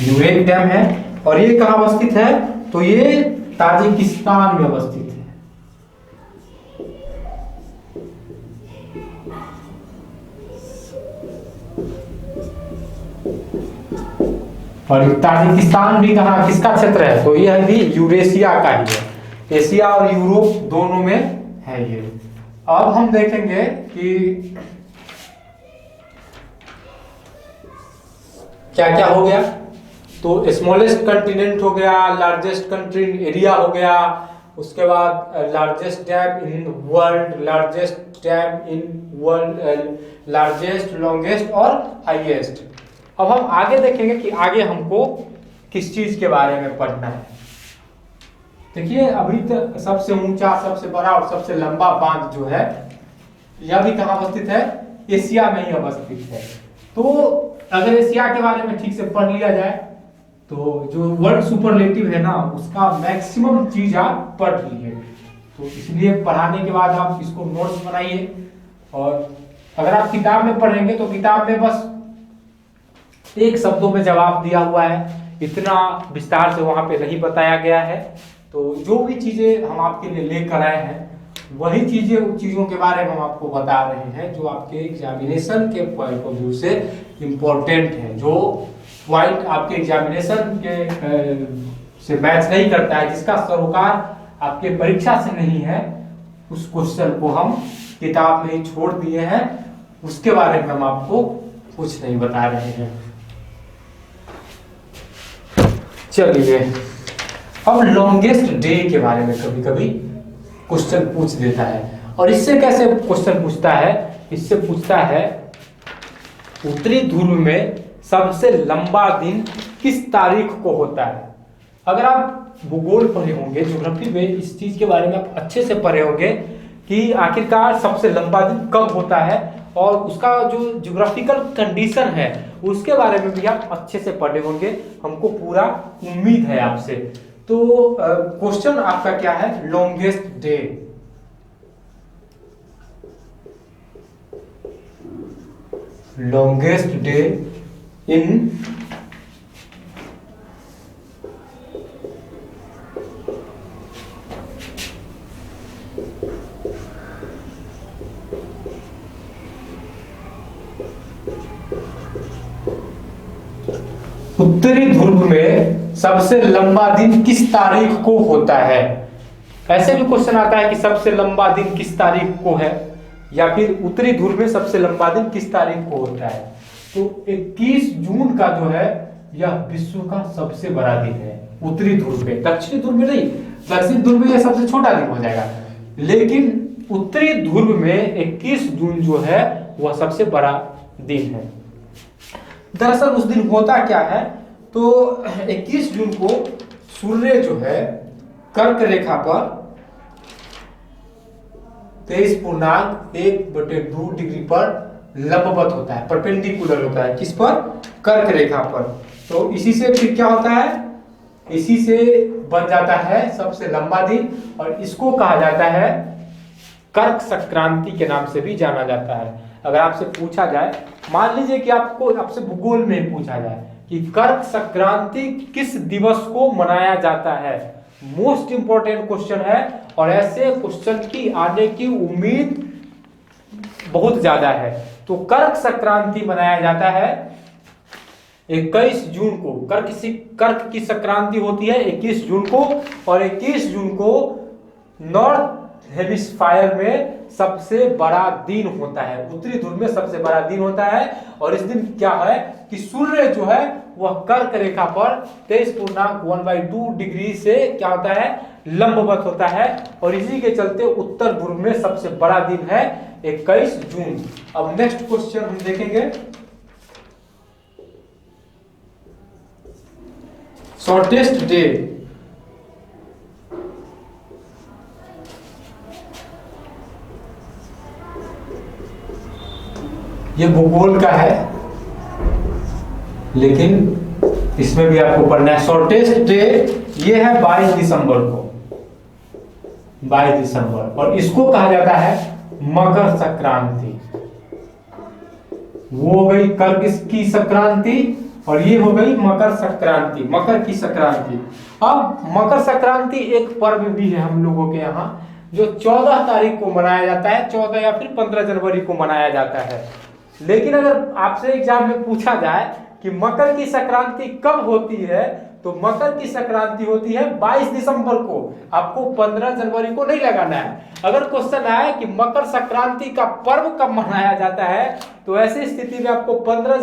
Speaker 1: न्यूरेक डैम है। और ये कहां अवस्थित है? तो ये ताजिकिस्तान में अवस्थित है। और ताजिकिस्तान भी कहां, किसका क्षेत्र है? तो यह भी यूरेशिया का ही है, एशिया और यूरोप दोनों में है ये। अब हम देखेंगे कि क्या क्या हो गया। तो स्मॉलेस्ट कंटिनेंट हो गया, लार्जेस्ट कंट्री इन एरिया हो गया, उसके बाद largest dam in world, largest dam in world, largest, longest और हाईएस्ट। अब हम आगे देखेंगे कि आगे हमको किस चीज के बारे में पढ़ना है। देखिए अभी तक सबसे ऊंचा, सबसे बड़ा और सबसे लंबा बांध जो है यह भी कहाँ अवस्थित है? एशिया में ही अवस्थित है। तो अगर एशिया के बारे में ठीक से पढ़ लिया जाए तो जो वर्ड सुपरलेटिव है ना, उसका मैक्सिमम चीज आप पढ़ लीजिए। तो इसलिए पढ़ाने के बाद आप इसको नोट्स बनाइए, और अगर आप किताब में पढ़ेंगे तो किताब में बस एक शब्दों में जवाब दिया हुआ है, इतना विस्तार से वहां पे नहीं बताया गया है। तो जो भी चीजें हम आपके लिए लेकर आए हैं वही चीजों के बारे में हम आपको बता रहे हैं जो आपके एग्जामिनेशन के पॉइंट ऑफ व्यू से इम्पोर्टेंट है, जो पॉइंट आपके एग्जामिनेशन के से मैच नहीं करता है, जिसका सरोकार आपके परीक्षा से नहीं है, उस क्वेश्चन को हम किताब में ही छोड़ दिए हैं, उसके बारे में हम आपको कुछ नहीं बता रहे हैं। चलिए, अब लॉन्गेस्ट डे के बारे में कभी कभी क्वेश्चन पूछ देता है। और इससे कैसे क्वेश्चन पूछता है? इससे पूछता है उत्तरी ध्रुव में सबसे लंबा दिन किस तारीख को होता है। अगर आप भूगोल पढ़े होंगे, ज्योग्राफी में इस चीज के बारे में आप अच्छे से पढ़े होंगे कि आखिरकार सबसे लंबा दिन कब होता है, और उसका जो ज्योग्राफिकल कंडीशन है उसके बारे में भी आप अच्छे से पढ़े होंगे, हमको पूरा उम्मीद है आपसे। तो क्वेश्चन आपका क्या है? Longest day. Longest day in उत्तरी ध्रुव में सबसे लंबा दिन किस तारीख को होता है। ऐसे भी क्वेश्चन आता है कि सबसे लंबा दिन किस तारीख को है, या फिर उत्तरी ध्रुव में सबसे लंबा दिन किस तारीख को होता है। तो 21 जून का जो है यह विश्व का सबसे बड़ा दिन है उत्तरी ध्रुव में। दक्षिणी ध्रुव में नहीं, दक्षिण ध्रुव में यह सबसे छोटा दिन हो जाएगा, लेकिन उत्तरी ध्रुव में 21 जून जो है वह सबसे बड़ा दिन है। दरअसल उस दिन होता क्या है, तो 21 जून को सूर्य जो है कर्क रेखा पर 23.1/2 डिग्री पर लंबवत होता है, परपेंडिकुलर होता है। किस पर? कर्क रेखा पर। तो इसी से फिर क्या होता है, इसी से बन जाता है सबसे लंबा दिन, और इसको कहा जाता है कर्क संक्रांति के नाम से भी जाना जाता है। अगर आपसे पूछा जाए, मान लीजिए कि आपसे भूगोल में पूछा जाए कि कर्क संक्रांति किस दिवस को मनाया जाता है, मोस्ट इंपॉर्टेंट क्वेश्चन है, और ऐसे क्वेश्चन की आने की उम्मीद बहुत ज्यादा है। तो कर्क संक्रांति मनाया जाता है 21 जून को। कर्क की संक्रांति होती है 21 जून को, और 21 जून को नॉर्थ हेमिस्फायर में सबसे बड़ा दिन होता है, उत्तरी ध्रुव में सबसे बड़ा दिन होता है। और इस दिन क्या है कि सूर्य जो है वह कर्क रेखा पर 23.1/2 डिग्री से क्या होता है, लंबवत होता है, और इसी के चलते उत्तर ध्रुव में सबसे बड़ा दिन है 21 जून। अब नेक्स्ट क्वेश्चन हम देखेंगे, शॉर्टेस्ट डे। ये भूगोल का है, लेकिन इसमें भी आपको पढ़ना है। शॉर्टेस्ट डे ये है 22 दिसंबर को, 22 दिसंबर, और इसको कहा जाता है मकर संक्रांति। वो हो गई कर्क की संक्रांति, और ये हो गई मकर संक्रांति, मकर की संक्रांति। अब मकर संक्रांति एक पर्व भी है हम लोगों के यहाँ, जो 14 तारीख को मनाया जाता है, 14 या फिर 15 जनवरी को मनाया जाता है। लेकिन अगर आपसे एग्जाम में पूछा जाए कि मकर की संक्रांति कब होती है, तो मकर की संक्रांति होती है 22 दिसंबर को। आपको 15 जनवरी को नहीं लगाना है। अगर क्वेश्चन आए कि मकर संक्रांति का पर्व कब मनाया जाता है, तो ऐसी स्थिति में आपको 15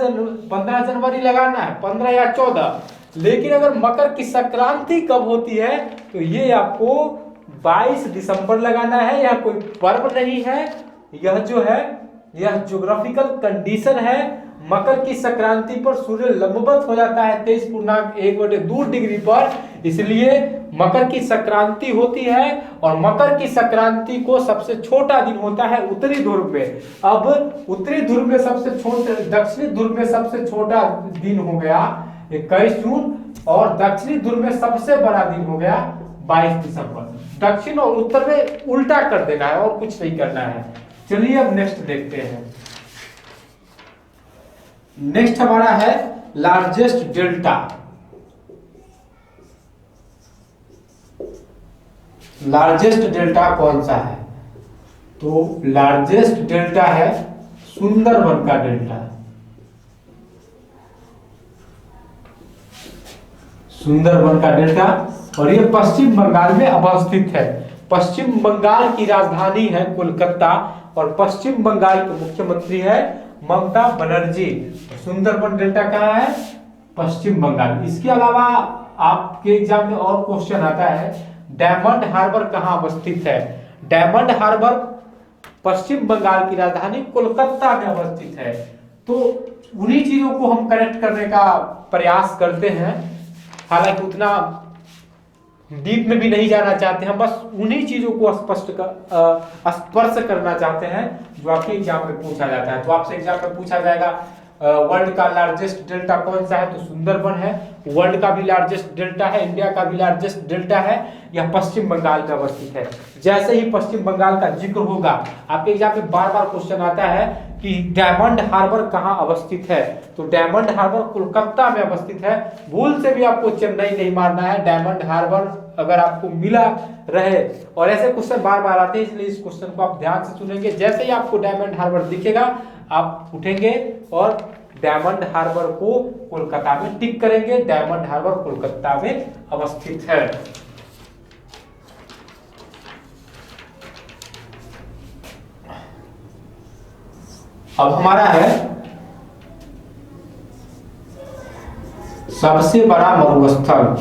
Speaker 1: जनवरी लगाना है, 15 या 14। लेकिन अगर मकर की संक्रांति कब होती है, तो ये आपको 22 दिसंबर लगाना है। यह कोई पर्व नहीं है, यह जो है यह ज्योग्राफिकल कंडीशन है। मकर की संक्रांति पर सूर्य लंबवत हो जाता है 23.1/2 डिग्री पर, इसलिए मकर की संक्रांति होती है। और मकर की संक्रांति को सबसे छोटा दिन होता है उत्तरी ध्रुव में। अब उत्तरी ध्रुव में सबसे छोटा, दक्षिणी ध्रुव में सबसे छोटा दिन हो गया 21 जून। और दक्षिणी ध्रुव में सबसे बड़ा दिन हो गया 22 दिसंबर। दक्षिण और उत्तर में उल्टा कर देना है और कुछ नहीं करना है। चलिए अब नेक्स्ट देखते हैं। नेक्स्ट हमारा है लार्जेस्ट डेल्टा। लार्जेस्ट डेल्टा कौन सा है? तो लार्जेस्ट डेल्टा है सुंदरबन का डेल्टा। सुंदरबन का डेल्टा, और ये पश्चिम बंगाल में अवस्थित है। पश्चिम बंगाल की राजधानी है कोलकाता और पश्चिम बंगाल के मुख्यमंत्री है ममता बनर्जी। सुंदरबन डेल्टा कहाँ है? पश्चिम बंगाल। इसके अलावा आपके एग्जाम में और क्वेश्चन आता है, डायमंड हार्बर कहाँ अवस्थित है? डायमंड हार्बर पश्चिम बंगाल की राजधानी कोलकाता में अवस्थित है। तो उन्हीं चीजों को हम कनेक्ट करने का प्रयास करते हैं, हालांकि उतना डीप में भी नहीं जाना चाहते हैं, बस उन्हीं चीजों को स्पर्श करना चाहते हैं जो आपके एग्जाम में पूछा जाता है। तो आपसे एग्जाम में पूछा जाएगा वर्ल्ड का लार्जेस्ट डेल्टा कौन सा है? तो सुंदरबन है। वर्ल्ड का भी लार्जेस्ट डेल्टा है, इंडिया का भी लार्जेस्ट डेल्टा है, यह पश्चिम बंगाल में अवस्थित है। जैसे ही पश्चिम बंगाल का जिक्र होगा, आपके एग्जाम में बार बार क्वेश्चन आता है कि डायमंड हार्बर कहाँ अवस्थित है? तो डायमंड हार्बर कोलकाता में अवस्थित है। भूल से भी आपको चेन्नई नहीं मारना है। डायमंड हार्बर अगर आपको मिला रहे, और ऐसे क्वेश्चन बार बार आते हैं, इसलिए इस क्वेश्चन को आप ध्यान से सुनेंगे। जैसे ही आपको डायमंड हार्बर दिखेगा, आप उठेंगे और डायमंड हार्बर को कोलकाता में टिक करेंगे। डायमंड हार्बर कोलकाता में अवस्थित है। अब हमारा है सबसे बड़ा मरुस्थल।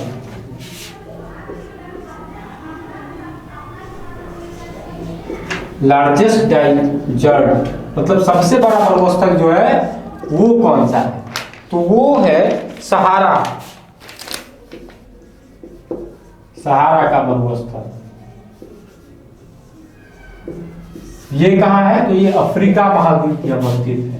Speaker 1: लार्जेस्ट डेजर्ट, मतलब सबसे बड़ा मरुस्थल जो है वो कौन सा है? तो वो है सहारा। सहारा का मरुस्थल ये कहाँ है? तो ये अफ्रीका महाद्वीप में अवस्थित है।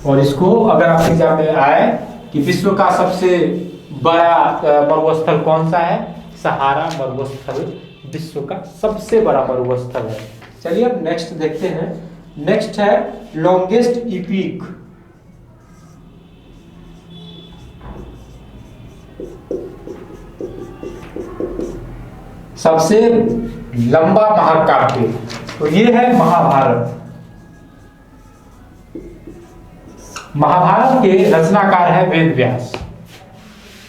Speaker 1: और इसको अगर आपके एग्जाम में आए कि विश्व का सबसे बड़ा मरुस्थल कौन सा है? सहारा मरुस्थल विश्व का सबसे बड़ा मरुस्थल है। चलिए अब नेक्स्ट देखते हैं। नेक्स्ट है लॉन्गेस्ट इपिक। सबसे लंबा महाकाव्य, तो ये है महाभारत। महाभारत के रचनाकार है वेद व्यास।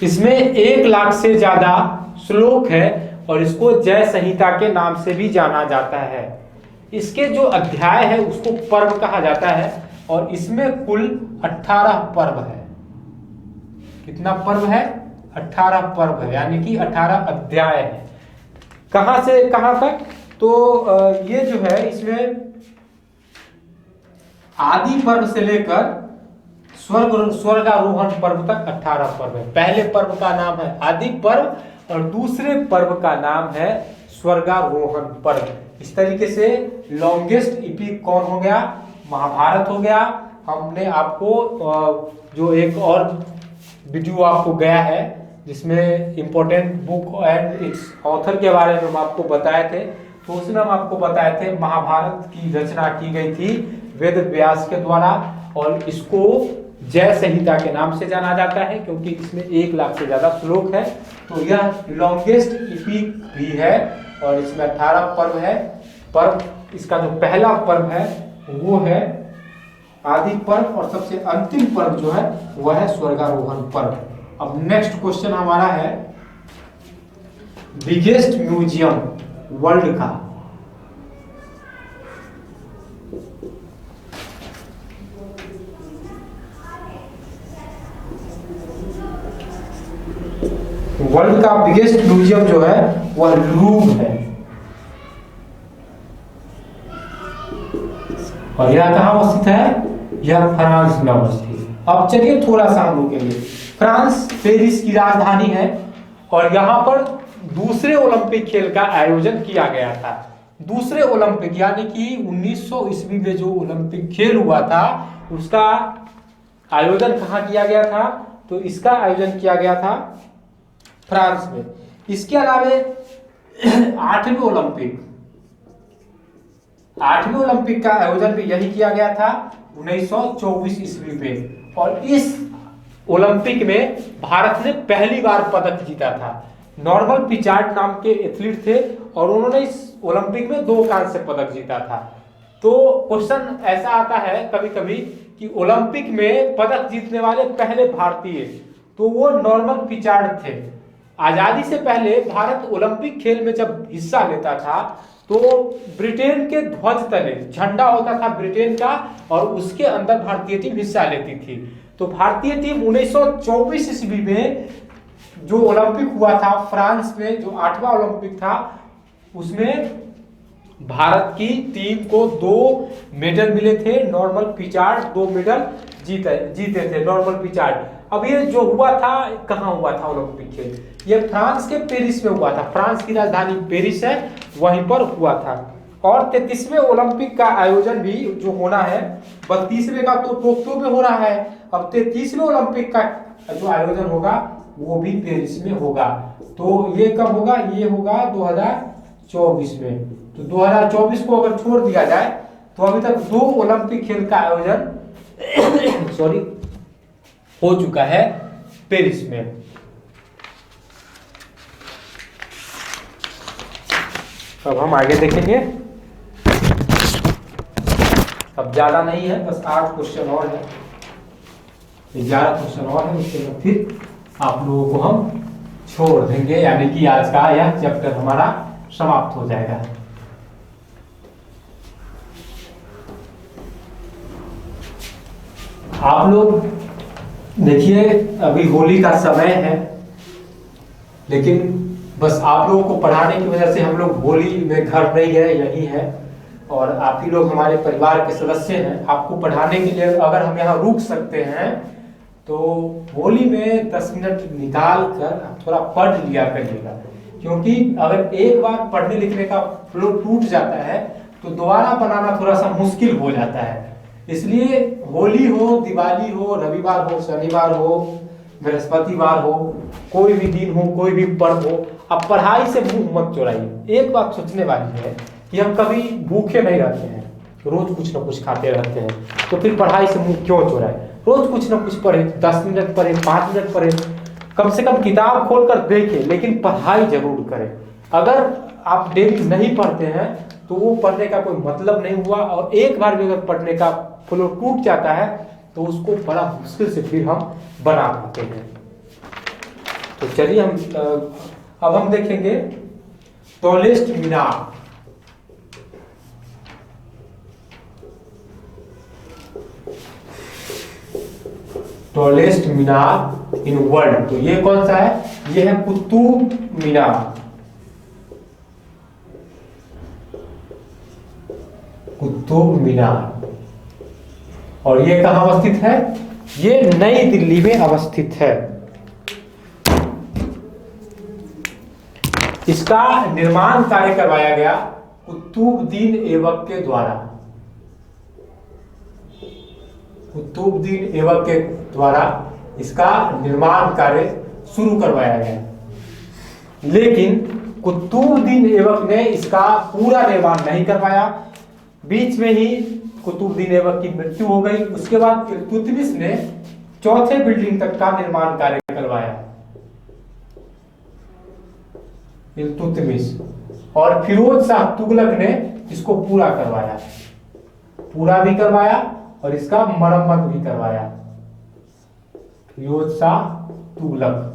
Speaker 1: इसमें 1 लाख से ज्यादा श्लोक है और इसको जय संहिता के नाम से भी जाना जाता है। इसके जो अध्याय है उसको पर्व कहा जाता है और इसमें कुल 18 पर्व है। कितना पर्व है? 18 पर्व है, यानी कि 18 अध्याय है। कहां से कहां तक? तो ये जो है इसमें आदि पर्व से लेकर स्वर्गारोहण पर्व तक 18 पर्व है। पहले पर्व का नाम है आदि पर्व और दूसरे पर्व का नाम है स्वर्गारोहण पर्व। इस तरीके से लॉन्गेस्ट इपिक कौन हो गया? महाभारत हो गया। हमने आपको जो एक और वीडियो आपको गया है जिसमें important book and it's author के बारे में हम आपको बताए थे, तो उसमें हम आपको बताए थे महाभारत की रचना की गई थी वेद व्यास के द्वारा और इसको जय संहिता के नाम से जाना जाता है क्योंकि इसमें 1 लाख से ज्यादा श्लोक है। तो यह लॉन्गेस्ट इपिक भी है और इसमें 18 पर्व है। पर्व इसका जो पहला पर्व है वो है आदि पर्व और सबसे अंतिम पर्व जो है वह है स्वर्गारोहण पर्व। अब नेक्स्ट क्वेश्चन हमारा है बिगेस्ट म्यूजियम वर्ल्ड का। वर्ल्ड का बिगेस्ट म्यूजियम जो है वह लूव्र है और यह कहां अवस्थित है? यह फ्रांस में अवस्थित है। अब चलिए थोड़ा सा हम लोग के लिए, फ्रांस पेरिस की राजधानी है और यहाँ पर दूसरे ओलंपिक खेल का आयोजन किया गया था। दूसरे ओलंपिक यानी कि 1900 ईस्वी में जो ओलंपिक खेल हुआ था उसका आयोजन कहाँ किया गया था? तो इसका आयोजन किया गया था फ्रांस में। इसके अलावा 8वें ओलंपिक का आयोजन भी यही किया गया था 1924 ईस्वी में। और इस ओलंपिक में भारत ने पहली बार पदक जीता था। नॉर्मल पिचार्ड नाम के एथलीट थे और उन्होंने इस ओलंपिक में 2 कांस्य पदक जीता था। तो क्वेश्चन ऐसा आता है कभी कभी कि ओलंपिक में पदक जीतने वाले पहले भारतीय, तो वो नॉर्मल पिचार्ड थे। आजादी से पहले भारत ओलंपिक खेल में जब हिस्सा लेता था तो ब्रिटेन के ध्वज तले झंडा होता था ब्रिटेन का, और उसके अंदर भारतीय टीम हिस्सा लेती थी। तो भारतीय टीम 1924 ईस्वी में जो ओलंपिक हुआ था फ्रांस में, जो 8वां ओलंपिक था, उसमें भारत की टीम को 2 मेडल मिले थे। नॉर्मल पिचार्ड 2 मेडल जीते थे नॉर्मल पिचार्ड। अब ये जो हुआ था, कहाँ हुआ था ओलंपिक खेल? ये फ्रांस के पेरिस में हुआ था। फ्रांस की राजधानी पेरिस है, वहीं पर हुआ था। और 33वें ओलंपिक का आयोजन भी जो होना है, 32वें का तो टोक्यो में हो रहा है, अब 33वें ओलंपिक का जो आयोजन होगा वो भी पेरिस में होगा। तो ये कब होगा? ये होगा 2024 में। तो 2024 को अगर छोड़ दिया जाए तो अभी तक 2 ओलंपिक खेल का आयोजन सॉरी हो चुका है पेरिस में। अब हम आगे देखेंगे। अब ज्यादा नहीं है, बस 8 क्वेश्चन और है, 11 क्वेश्चन और है, उसके बाद फिर आप लोगों को हम छोड़ देंगे, यानी कि आज का यह चैप्टर हमारा समाप्त हो जाएगा। आप लोग देखिए, अभी होली का समय है, लेकिन बस आप लोगों को पढ़ाने की वजह से हम लोग होली में घर नहीं गए, यही है। और आप ही लोग हमारे परिवार के सदस्य हैं। आपको पढ़ाने के लिए अगर हम यहाँ रुक सकते हैं तो होली में 10 मिनट निकाल कर आप थोड़ा पढ़ लिया करिएगा, क्योंकि अगर एक बार पढ़ने लिखने का फ्लो टूट जाता है तो दोबारा बनाना थोड़ा सा मुश्किल हो जाता है। इसलिए होली हो, दिवाली हो, रविवार हो, शनिवार हो, बृहस्पतिवार हो, कोई भी दिन हो, कोई भी पर्व हो, अब पढ़ाई से मुंह मत चुराइए। एक बात सोचने वाली है कि हम कभी भूखे नहीं रहते हैं, रोज कुछ ना कुछ खाते रहते हैं, तो फिर पढ़ाई से मुंह क्यों चुराए? रोज कुछ ना कुछ पढ़े, 10 मिनट पढ़े, 5 मिनट पढ़े, कम से कम किताब खोलकर देखें, लेकिन पढ़ाई जरूर करें। अगर आप डेली नहीं पढ़ते हैं तो वो पढ़ने का कोई मतलब नहीं हुआ, और एक बार भी अगर पढ़ने का फ्लो टूट जाता है तो उसको बड़ा मुश्किल से फिर हम बना पाते हैं। तो चलिए अब हम देखेंगे tallest Minar. Tallest Minar in world, तो ये कौन सा है? ये है कुतुब मीनार। कुतुब मीनार, और ये कहाँ अवस्थित है? ये नई दिल्ली में अवस्थित है। इसका निर्माण कार्य करवाया गया कुतुबुद्दीन ऐबक के द्वारा। कुतुबुद्दीन ऐबक के द्वारा इसका निर्माण कार्य शुरू करवाया गया, लेकिन कुतुबुद्दीन ऐबक ने इसका पूरा निर्माण नहीं करवाया। बीच में ही कुतुबुद्दीन ऐबक की मृत्यु हो गई। उसके बाद इल्तुतमिश ने 4थे बिल्डिंग तक का निर्माण कार्य करवाया, इल्तुतमिश, और फिरोज शाह तुगलक ने इसको पूरा करवाया, पूरा भी करवाया और इसका मरम्मत भी करवाया, फिरोज शाह तुगलक।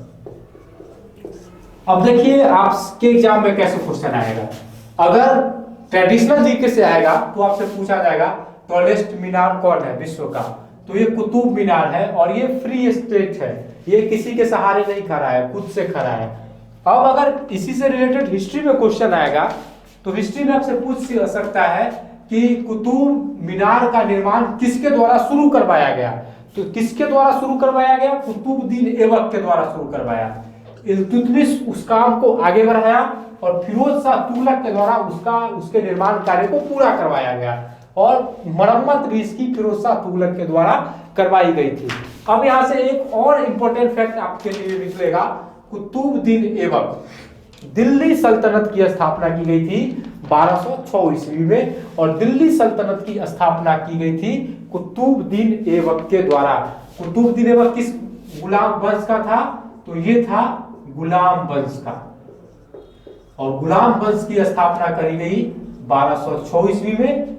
Speaker 1: अब देखिए आपके एग्जाम में कैसे क्वेश्चन आएगा। अगर ट्रेडिशनल जीके से आएगा तो आपसे पूछा जाएगा टॉलेस्ट मीनार कौन है विश्व का, तो ये कुतुब मीनार है, और ये फ्री स्टेट है, ये किसी के सहारे नहीं खड़ा है, खुद से खड़ा है। अब अगर इसी से रिलेटेड हिस्ट्री में क्वेश्चन आएगा तो हिस्ट्री में आपसे पूछ सकता है कि कुतुब मीनार का निर्माण किसके द्वारा शुरू करवाया गया, तो किसके द्वारा शुरू करवाया गया? कुतुबुद्दीन ऐबक के द्वारा शुरू करवाया। इल्तुतमिश उस काम को आगे बढ़ाया और फिरोज शाह तुगलक के द्वारा उसके निर्माण कार्य को पूरा करवाया गया। और मरम्मत भी इसकी फिरोज शाह तुगलक के द्वारा करवाई गई थी। अब यहाँ से एक और इंपॉर्टेंट फैक्ट आपके लिए निकलेगा, कुतुबुद्दीन ऐबक, दिल्ली सल्तनत की स्थापना की गई थी 1206 ईस्वी में, और दिल्ली सल्तनत की स्थापना की गई थी कुतुबुद्दीन ऐबक के द्वारा। कुतुबुद्दीन ऐबक किस गुलाम वंश का था? तो ये था गुलाम वंश का, और गुलाम वंश की स्थापना करी गई 1206 ईस्वी में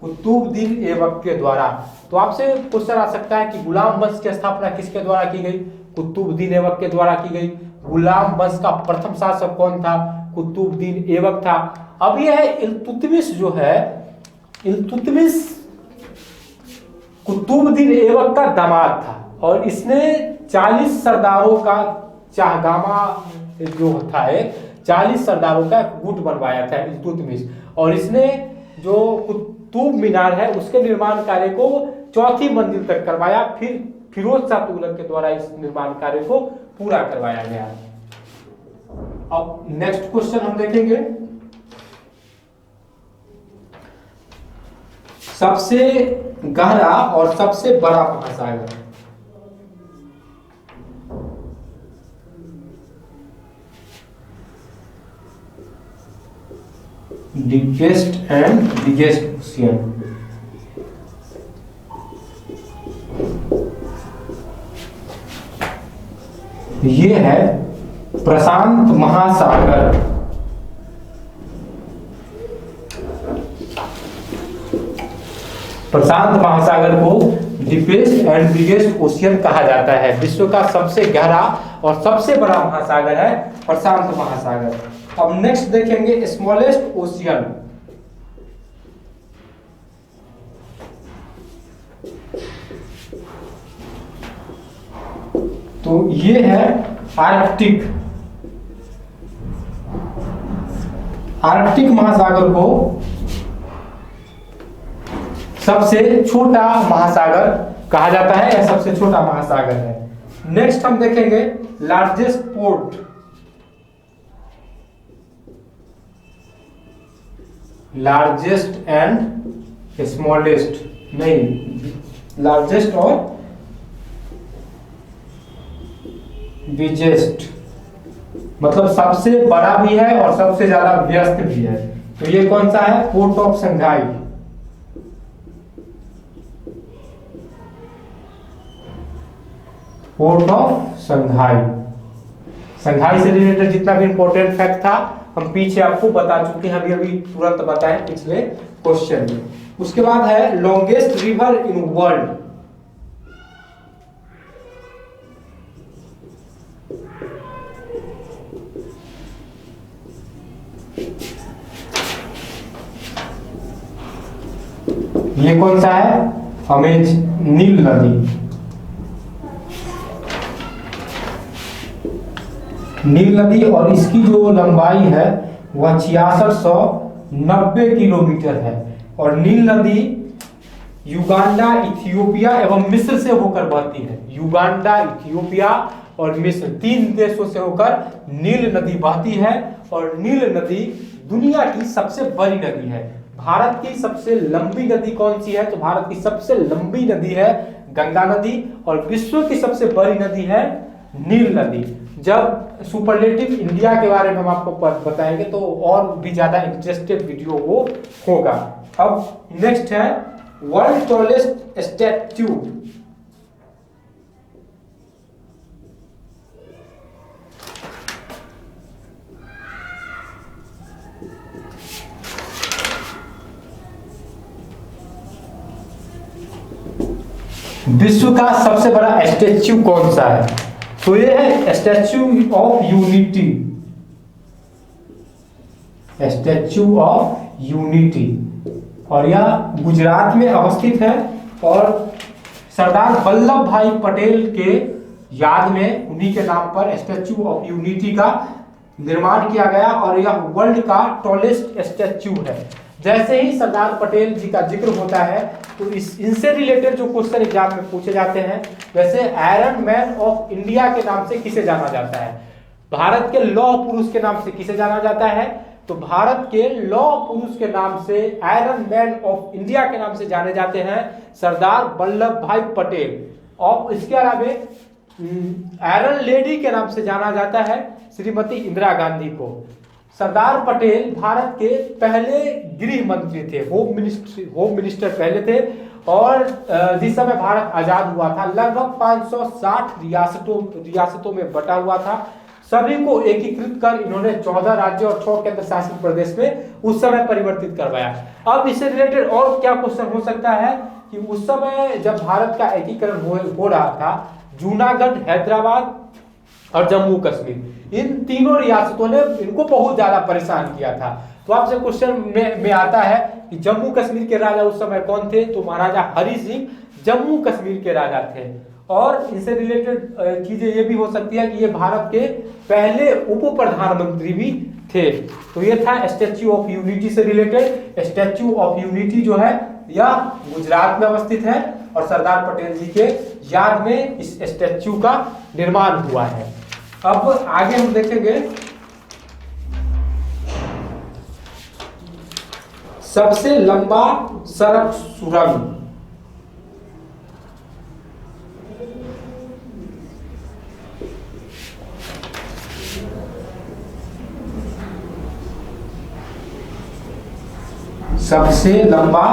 Speaker 1: कुतुबुद्दीन ऐबक के द्वारा। तो आपसे क्वेश्चन आ सकता है कि गुलाम वंश की स्थापना किसके द्वारा की गई? कुतुबुद्दीन ऐबक के द्वारा की गई। गुलाम वंश का प्रथम शासक कौन था? कुतुबुद्दीन ऐबक था। अब यह इल्तुतमिश जो है, इल्तुतमिश कुतुबुद्दीन ऐबक का दामाद था, और इसने 40 सरदारों का चाहगामा जो था 40 सरदारों का गुट बनवाया था इल्तुतमिश, और इसने जो कुतुब मीनार है उसके निर्माण कार्य को चौथी मंजिल तक करवाया, फिर फिरोज शाह तुगलक के द्वारा इस निर्माण कार्य को पूरा करवाया गया। अब नेक्स्ट क्वेश्चन हम देखेंगे, सबसे गहरा और सबसे बड़ा महासागर। Deepest and biggest ocean. ये है प्रशांत महासागर। प्रशांत महासागर को डीपेस्ट एंड बिगेस्ट ओशियन कहा जाता है। विश्व का सबसे गहरा और सबसे बड़ा महासागर है प्रशांत महासागर। अब नेक्स्ट देखेंगे स्मॉलेस्ट ओशियन। तो ये है आर्कटिक। आर्कटिक महासागर को सबसे छोटा महासागर कहा जाता है, या सबसे छोटा महासागर है। नेक्स्ट हम देखेंगे largest port. Largest and smallest नहीं, लार्जेस्ट और बिगेस्ट, मतलब सबसे बड़ा भी है और सबसे ज्यादा व्यस्त भी है। तो ये कौन सा है? Port of Shanghai. Port of Shanghai. Shanghai से रिलेटेड जितना भी इंपॉर्टेंट फैक्ट था हम पीछे आपको बता चुके हैं, अभी अभी तुरंत बताएं पिछले क्वेश्चन में। उसके बाद है लॉन्गेस्ट रिवर इन वर्ल्ड। ये कौन सा है? नील नदी। नील नदी, और इसकी जो लंबाई है वह 6690 किलोमीटर है। और नील नदी युगांडा, इथियोपिया एवं मिस्र से होकर बहती है। युगांडा, इथियोपिया और मिस्र 3 देशों से होकर नील नदी बहती है, और नील नदी दुनिया की सबसे बड़ी नदी है। भारत की सबसे लंबी नदी कौन सी है? तो भारत की सबसे लंबी नदी है गंगा नदी, और विश्व की सबसे बड़ी नदी है नील नदी। जब सुपरलेटिव इंडिया के बारे में हम आपको बताएंगे तो और भी ज्यादा इंटरेस्टेड वीडियो वो होगा। अब नेक्स्ट है वर्ल्ड टॉलेस्ट स्टैच्यू। विश्व का सबसे बड़ा स्टैच्यू कौन सा है? तो ये है statue of unity. Statue of unity, और यह गुजरात में अवस्थित है, और सरदार वल्लभ भाई पटेल के याद में उन्हीं के नाम पर स्टैच्यू ऑफ यूनिटी का निर्माण किया गया, और यह वर्ल्ड का टॉलेस्ट स्टैच्यू है। जैसे ही सरदार पटेल जी का जिक्र होता है तो इनसे रिलेटेड जो क्वेश्चन एग्जाम में पूछे जाते हैं, वैसे आयरन मैन ऑफ इंडिया के नाम से किसे जाना जाता है? भारत के लौह पुरुष के नाम से किसे जाना जाता है? तो भारत के लौह पुरुष के नाम से, आयरन मैन ऑफ इंडिया के नाम से जाने जाते हैं सरदार वल्लभ भाई पटेल। और इसके अलावा आयरन लेडी के नाम से जाना जाता है श्रीमती इंदिरा गांधी को। सरदार पटेल भारत के पहले गृह मंत्री थे, होम मिनिस्टर पहले थे। और जिस समय भारत आजाद हुआ था लगभग 560 रियासतों में बटा हुआ था। सभी को एकीकृत कर इन्होंने 14 राज्य और 6 केंद्र शासित प्रदेश में उस समय परिवर्तित करवाया। अब इससे रिलेटेड और क्या क्वेश्चन हो सकता है कि उस समय जब भारत का एकीकरण हो रहा था, जूनागढ़, हैदराबाद और जम्मू कश्मीर, इन तीनों रियासतों ने इनको बहुत ज्यादा परेशान किया था। तो आपसे क्वेश्चन में आता है कि जम्मू कश्मीर के राजा उस समय कौन थे? तो महाराजा हरि सिंह जम्मू कश्मीर के राजा थे। और इनसे रिलेटेड चीजें ये भी हो सकती है कि ये भारत के पहले उप प्रधानमंत्री भी थे। तो ये था स्टैच्यू ऑफ यूनिटी से रिलेटेड। स्टैच्यू ऑफ यूनिटी जो है यह गुजरात में अवस्थित है और सरदार पटेल जी के याद में इस स्टैच्यू का निर्माण हुआ है। अब आगे हम देखेंगे सबसे लंबा सड़क सुरंग। सबसे लंबा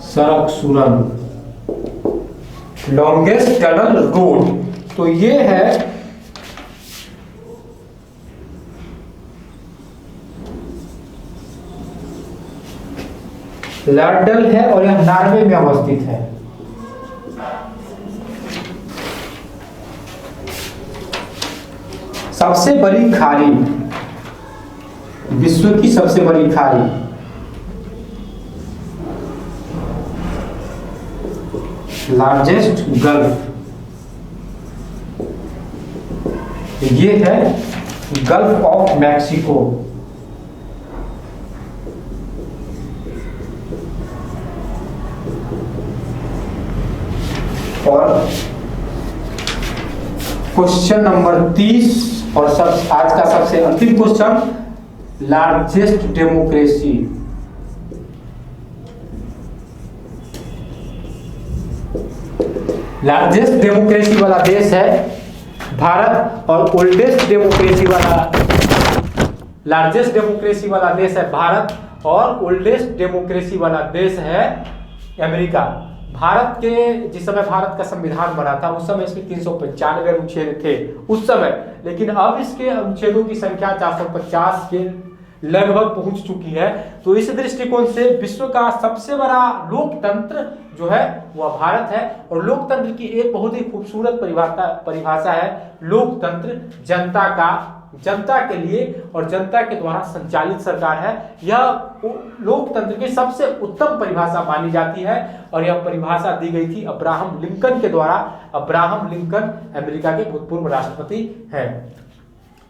Speaker 1: सड़क सुरंग, लॉन्गेस्ट टनल रोड, तो ये है लार्डल है और यह नॉर्वे में अवस्थित है। सबसे बड़ी खाड़ी, विश्व की सबसे बड़ी खाड़ी, लार्जेस्ट गल्फ, ये है गल्फ ऑफ मैक्सिको। और क्वेश्चन नंबर 30 और आज का सबसे अंतिम question, largest democracy. Largest democracy वाला देश है भारत और ओल्डेस्ट डेमोक्रेसी वाला, लार्जेस्ट डेमोक्रेसी वाला देश है भारत और ओल्डेस्ट डेमोक्रेसी वाला देश है अमेरिका। भारत के जिस समय भारत का संविधान बना था उस समय इसमें 395 अनुच्छेद थे उस समय, लेकिन अब इसके अनुच्छेदों की संख्या 450 के लगभग पहुंच चुकी है। तो इस दृष्टिकोण से विश्व का सबसे बड़ा लोकतंत्र जो है वह भारत है। और लोकतंत्र की एक बहुत ही खूबसूरत परिभाषा है, लोकतंत्र जनता का, जनता के लिए और जनता के द्वारा संचालित सरकार है। यह लोकतंत्र की सबसे उत्तम परिभाषा मानी जाती है और यह परिभाषा दी गई थी अब्राहम लिंकन के द्वारा। अब्राहम लिंकन अमेरिका के भूतपूर्व राष्ट्रपति हैं।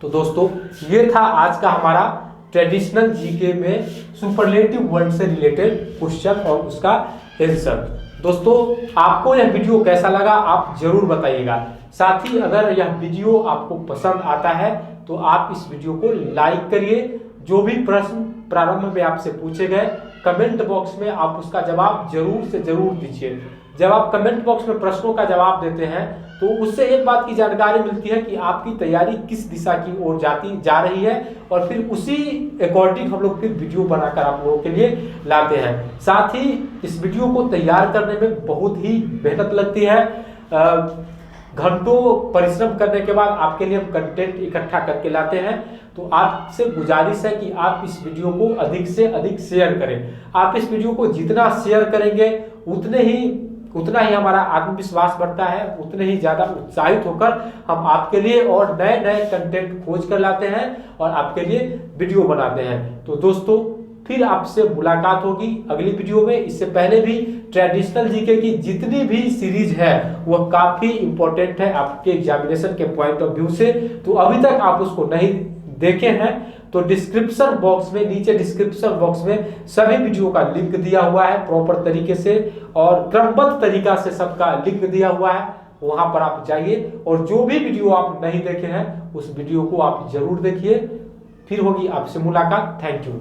Speaker 1: तो दोस्तों ये था आज का हमारा ट्रेडिशनल जीके में सुपरलेटिव वर्ड से रिलेटेड क्वेश्चन और उसका आंसर। दोस्तों आपको यह वीडियो कैसा लगा आप जरूर बताइएगा। साथ ही अगर यह वीडियो आपको पसंद आता है तो आप इस वीडियो को लाइक करिए। जो भी प्रश्न प्रारंभ में आपसे पूछे गए कमेंट बॉक्स में आप उसका जवाब जरूर से जरूर दीजिए। जब आप कमेंट बॉक्स में प्रश्नों का जवाब देते हैं तो उससे एक बात की जानकारी मिलती है कि आपकी तैयारी किस दिशा की ओर जा रही है और फिर उसी अकॉर्डिंग हम लोग फिर वीडियो बनाकर आप लोगों के लिए लाते हैं। साथ ही इस वीडियो को तैयार करने में बहुत ही मेहनत लगती है। घंटों परिश्रम करने के बाद आपके लिए हम कंटेंट इकट्ठा करके लाते हैं। तो आपसे गुजारिश है कि आप इस वीडियो को अधिक से अधिक शेयर करें। आप इस वीडियो को जितना शेयर करेंगे उतना ही हमारा आत्मविश्वास बढ़ता है, उतने ही ज्यादा उत्साहित होकर हम आपके लिए और नए नए कंटेंट खोज कर लाते हैं और आपके लिए वीडियो बनाते हैं। तो दोस्तों फिर आपसे मुलाकात होगी अगली वीडियो में। इससे पहले भी ट्रेडिशनल जीके की जितनी भी सीरीज है वह काफी इंपॉर्टेंट है आपके एग्जामिनेशन के पॉइंट ऑफ व्यू से। तो अभी तक आप उसको नहीं देखे हैं तो डिस्क्रिप्शन बॉक्स में, नीचे डिस्क्रिप्शन बॉक्स में सभी वीडियो का लिंक दिया हुआ है प्रॉपर तरीके से और क्रमबद्ध तरीका से सबका लिंक दिया हुआ है। वहां पर आप जाइए और जो भी वीडियो आप नहीं देखे हैं उस वीडियो को आप जरूर देखिए। फिर होगी आपसे मुलाकात। Thank you.